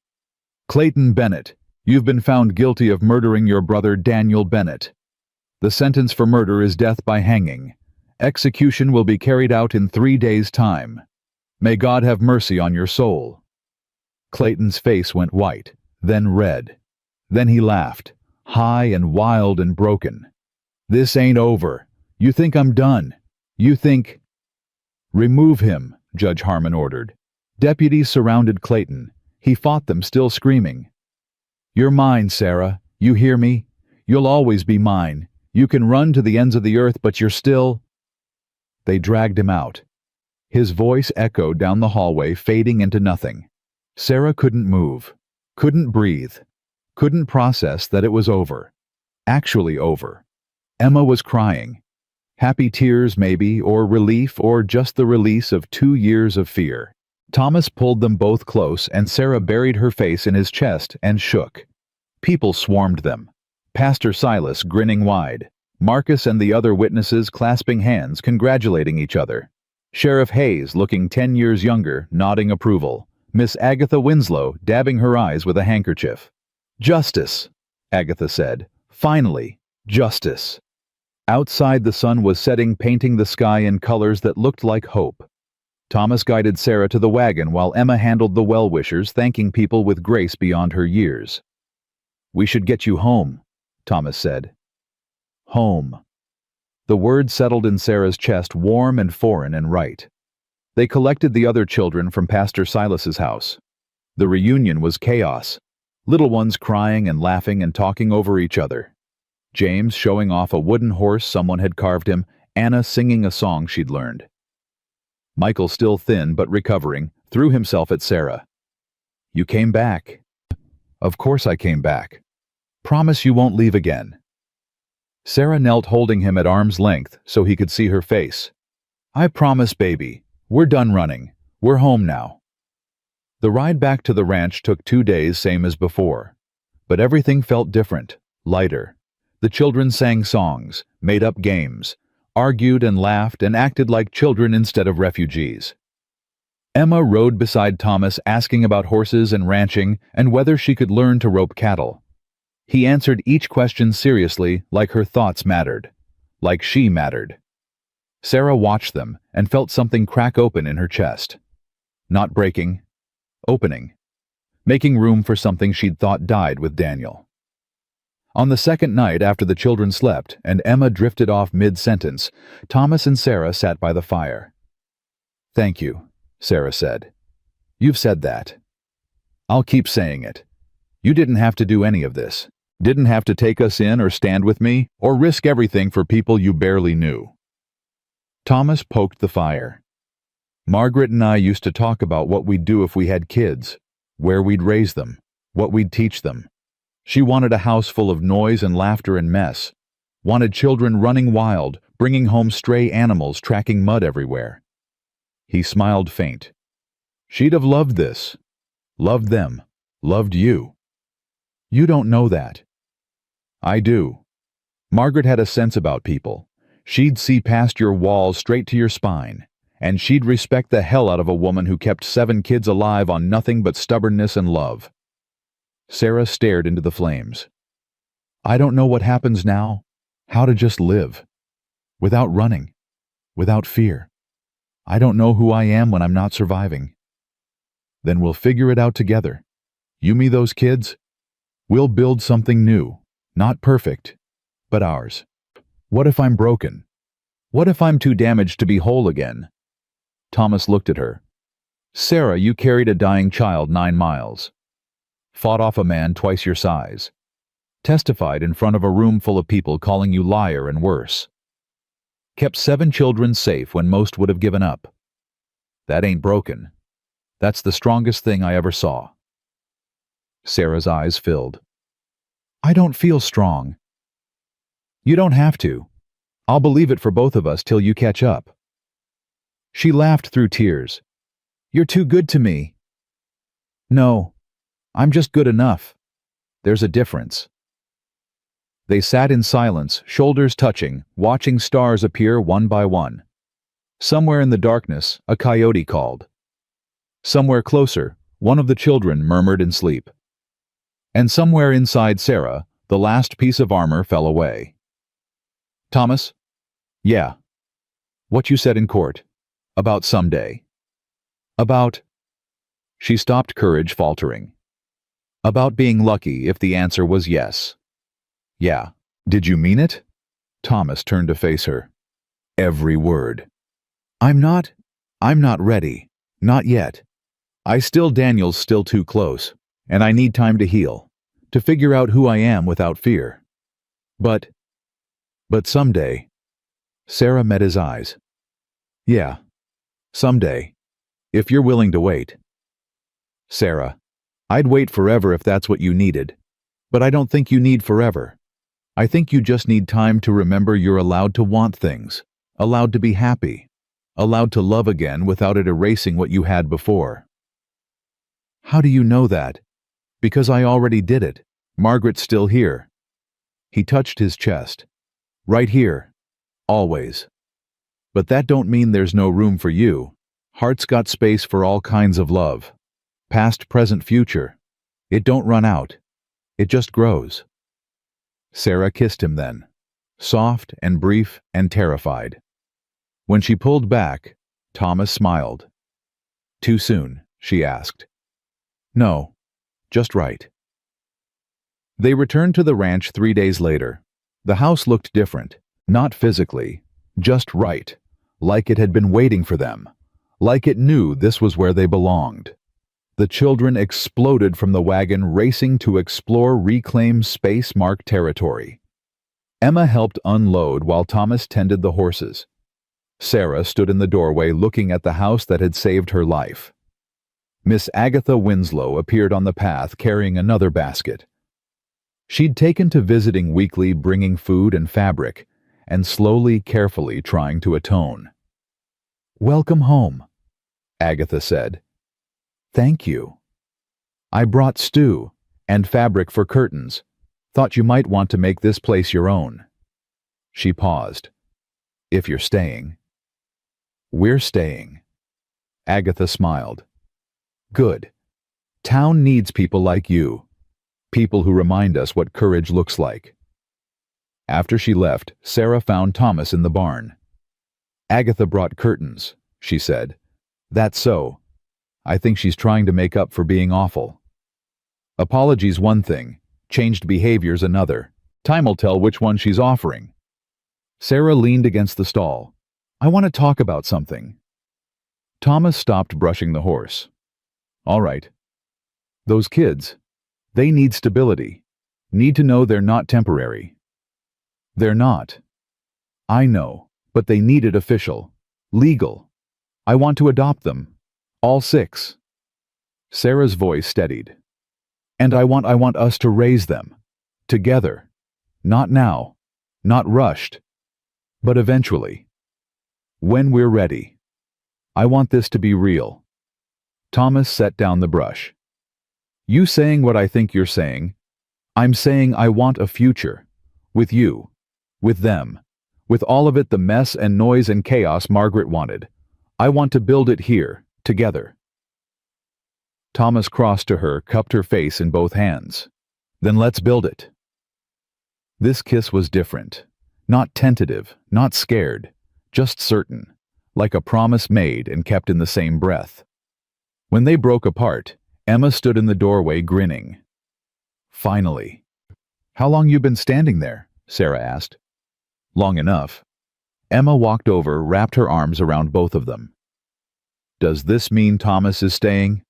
A: "Clayton Bennett, you've been found guilty of murdering your brother Daniel Bennett. The sentence for murder is death by hanging. Execution will be carried out in 3 days' time. May God have mercy on your soul." Clayton's face went white, then red. Then he laughed, high and wild and broken. "This ain't over. You think I'm done? You think—" "Remove him," Judge Harmon ordered. Deputies surrounded Clayton. He fought them, still screaming. "You're mine, Sarah. You hear me? You'll always be mine. You can run to the ends of the earth, but you're still—" They dragged him out. His voice echoed down the hallway, fading into nothing. Sarah couldn't move, couldn't breathe, couldn't process that it was over. Actually over. Emma was crying. Happy tears, maybe, or relief, or just the release of 2 years of fear. Thomas pulled them both close, and Sarah buried her face in his chest and shook. People swarmed them. Pastor Silas grinning wide. Marcus and the other witnesses clasping hands, congratulating each other. Sheriff Hayes, looking 10 years younger, nodding approval. Miss Agatha Winslow dabbing her eyes with a handkerchief. "Justice," Agatha said. "Finally, justice." Outside, the sun was setting, painting the sky in colors that looked like hope. Thomas guided Sarah to the wagon while Emma handled the well-wishers, thanking people with grace beyond her years. "We should get you home," Thomas said. Home. The word settled in Sarah's chest, warm and foreign and right. They collected the other children from Pastor Silas's house. The reunion was chaos. Little ones crying and laughing and talking over each other. James showing off a wooden horse someone had carved him, Anna singing a song she'd learned. Michael, still thin but recovering, threw himself at Sarah. "You came back." "Of course I came back. Promise you won't leave again." Sarah knelt, holding him at arm's length so he could see her face. "I promise, baby. We're done running. We're home now." The ride back to the ranch took 2 days, same as before. But everything felt different, lighter. The children sang songs, made up games, argued and laughed and acted like children instead of refugees. Emma rode beside Thomas, asking about horses and ranching and whether she could learn to rope cattle. He answered each question seriously, like her thoughts mattered, like she mattered. Sarah watched them and felt something crack open in her chest. Not breaking, opening, making room for something she'd thought died with Daniel. On the second night after the children slept and Emma drifted off mid-sentence, Thomas and Sarah sat by the fire. "Thank you," Sarah said. "You've said that. I'll keep saying it. You didn't have to do any of this. Didn't have to take us in or stand with me or risk everything for people you barely knew." Thomas poked the fire. "Margaret and I used to talk about what we'd do if we had kids, where we'd raise them, what we'd teach them. She wanted a house full of noise and laughter and mess. Wanted children running wild, bringing home stray animals, tracking mud everywhere." He smiled faint. "She'd have loved this. Loved them. Loved you. You don't know that. I do. Margaret had a sense about people. She'd see past your walls straight to your spine, and she'd respect the hell out of a woman who kept 7 kids alive on nothing but stubbornness and love." Sarah stared into the flames. "I don't know what happens now, how to just live. Without running, without fear. I don't know who I am when I'm not surviving." "Then we'll figure it out together. You, me, those kids. We'll build something new, not perfect, but ours. What if I'm broken? What if I'm too damaged to be whole again?" Thomas looked at her. "Sarah, you carried a dying child 9 miles. Fought off a man twice your size. Testified in front of a room full of people calling you liar and worse. Kept 7 children safe when most would have given up. That ain't broken. That's the strongest thing I ever saw." Sarah's eyes filled. "I don't feel strong." "You don't have to. I'll believe it for both of us till you catch up." She laughed through tears. "You're too good to me." "No. I'm just good enough. There's a difference." They sat in silence, shoulders touching, watching stars appear one by one. Somewhere in the darkness, a coyote called. Somewhere closer, one of the children murmured in sleep. And somewhere inside Sarah, the last piece of armor fell away. Thomas? Yeah. What you said in court. About someday. About... She stopped, courage faltering. About being lucky if the answer was yes. Yeah. Did you mean it? Thomas turned to face her. Every word. I'm not ready. Not yet. Daniel's still too close, and I need time to heal, to figure out who I am without fear. But someday. Sarah met his eyes. Yeah. Someday. If you're willing to wait. Sarah, I'd wait forever if that's what you needed. But I don't think you need forever. I think you just need time to remember you're allowed to want things, allowed to be happy, allowed to love again without it erasing what you had before. How do you know that? Because I already did it. Margaret's still here. He touched his chest. Right here. Always. But that don't mean there's no room for you. Heart's got space for all kinds of love. Past, present, future. It don't run out. It just grows. Sarah kissed him then. Soft and brief and terrified. When she pulled back, Thomas smiled. Too soon, she asked. No, just right. They returned to the ranch 3 days later. The house looked different, not physically, just right, like it had been waiting for them, like it knew this was where they belonged. The children exploded from the wagon, racing to explore reclaimed space-marked territory. Emma helped unload while Thomas tended the horses. Sarah stood in the doorway looking at the house that had saved her life. Miss Agatha Winslow appeared on the path carrying another basket. She'd taken to visiting weekly, bringing food and fabric, and slowly, carefully trying to atone. Welcome home, Agatha said. Thank you. I brought stew and fabric for curtains. Thought you might want to make this place your own. She paused. If you're staying. We're staying. Agatha smiled. Good. Town needs people like you. People who remind us what courage looks like. After she left, Sarah found Thomas in the barn. Agatha brought curtains, she said. That's so. I think she's trying to make up for being awful. Apologies one thing, changed behavior's another. Time'll tell which one she's offering. Sarah leaned against the stall. I want to talk about something. Thomas stopped brushing the horse. All right. Those kids, they need stability. Need to know they're not temporary. They're not. I know, but they need it official. Legal. I want to adopt them. All 6. Sarah's voice steadied. And I want us to raise them. Together. Not now. Not rushed. But eventually. When we're ready. I want this to be real. Thomas set down the brush. You saying what I think you're saying. I'm saying I want a future. With you. With them. With all of it, the mess and noise and chaos Margaret wanted. I want to build it here. Together. Thomas crossed to her, cupped her face in both hands. Then let's build it. This kiss was different. Not tentative, not scared, just certain, like a promise made and kept in the same breath. When they broke apart, Emma stood in the doorway grinning. Finally. How long you been standing there? Sarah asked. Long enough. Emma walked over, wrapped her arms around both of them. Does this mean Thomas is staying?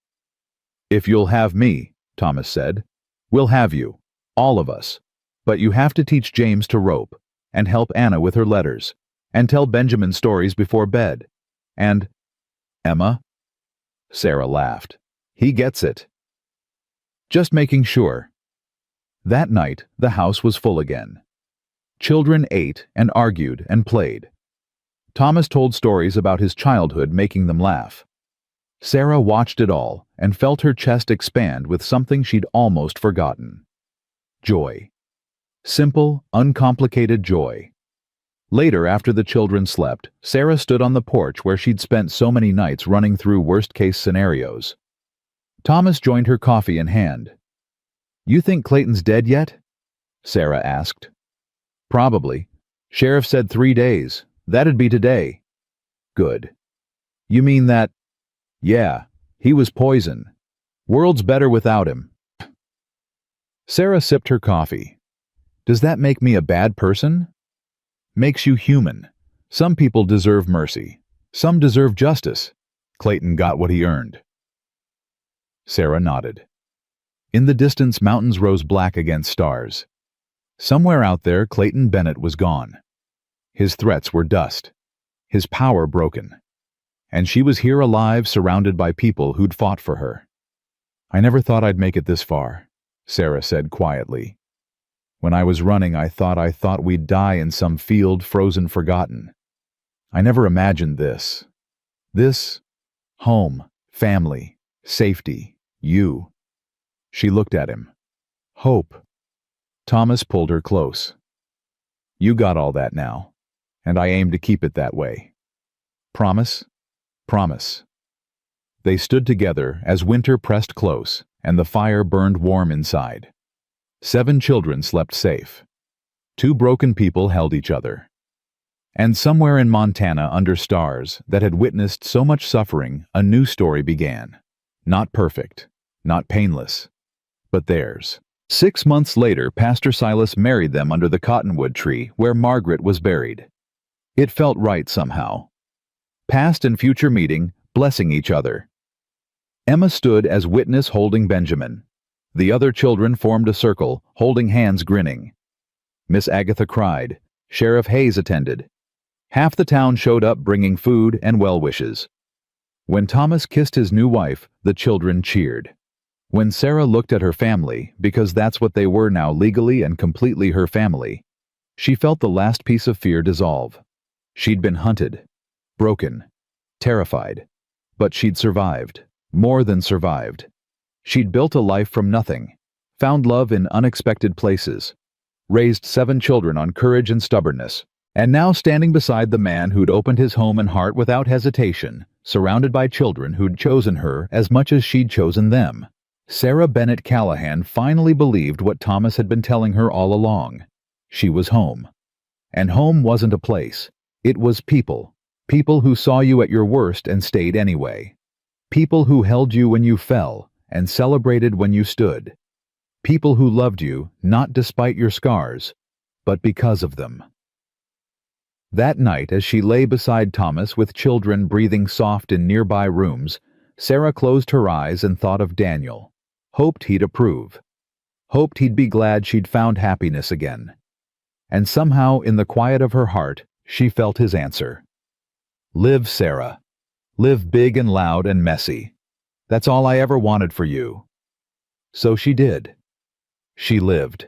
A: If you'll have me, Thomas said. We'll have you. All of us. But you have to teach James to rope, and help Anna with her letters, and tell Benjamin stories before bed. And... Emma? Sarah laughed. He gets it. Just making sure. That night, the house was full again. Children ate and argued and played. Thomas told stories about his childhood, making them laugh. Sarah watched it all and felt her chest expand with something she'd almost forgotten. Joy. Simple, uncomplicated joy. Later, after the children slept, Sarah stood on the porch where she'd spent so many nights running through worst-case scenarios. Thomas joined her, coffee in hand. "You think Clayton's dead yet?" Sarah asked. "Probably. Sheriff said 3 days. That'd be today." "Good. You mean that—" "Yeah, he was poison. World's better without him." Sarah sipped her coffee. "Does that make me a bad person?" "Makes you human. Some people deserve mercy. Some deserve justice. Clayton got what he earned." Sarah nodded. In the distance, mountains rose black against stars. Somewhere out there, Clayton Bennett was gone. His threats were dust. His power broken. And she was here alive, surrounded by people who'd fought for her. "I never thought I'd make it this far," Sarah said quietly. "When I was running, I thought we'd die in some field, frozen, forgotten. I never imagined this. This, home, family, safety, you." She looked at him. "Hope." Thomas pulled her close. "You got all that now, and I aim to keep it that way. Promise?" "Promise." They stood together as winter pressed close and the fire burned warm inside. 7 children slept safe. 2 broken people held each other. And somewhere in Montana, under stars that had witnessed so much suffering, a new story began. Not perfect, not painless, but theirs. 6 months later, Pastor Silas married them under the cottonwood tree where Margaret was buried. It felt right somehow. Past and future meeting, blessing each other. Emma stood as witness holding Benjamin. The other children formed a circle, holding hands, grinning. Miss Agatha cried. Sheriff Hayes attended. Half the town showed up bringing food and well wishes. When Thomas kissed his new wife, the children cheered. When Sarah looked at her family, because that's what they were now, legally and completely her family, she felt the last piece of fear dissolve. She'd been hunted, broken, terrified, but she'd survived, more than survived. She'd built a life from nothing, found love in unexpected places, raised 7 children on courage and stubbornness, and now standing beside the man who'd opened his home and heart without hesitation, surrounded by children who'd chosen her as much as she'd chosen them. Sarah Bennett Callahan finally believed what Thomas had been telling her all along. She was home. And home wasn't a place. It was people. People who saw you at your worst and stayed anyway. People who held you when you fell and celebrated when you stood. People who loved you, not despite your scars, but because of them. That night, as she lay beside Thomas with children breathing soft in nearby rooms, Sarah closed her eyes and thought of Daniel. Hoped he'd approve. Hoped he'd be glad she'd found happiness again. And somehow, in the quiet of her heart, she felt his answer. Live, Sarah. Live big and loud and messy. That's all I ever wanted for you. So she did. She lived.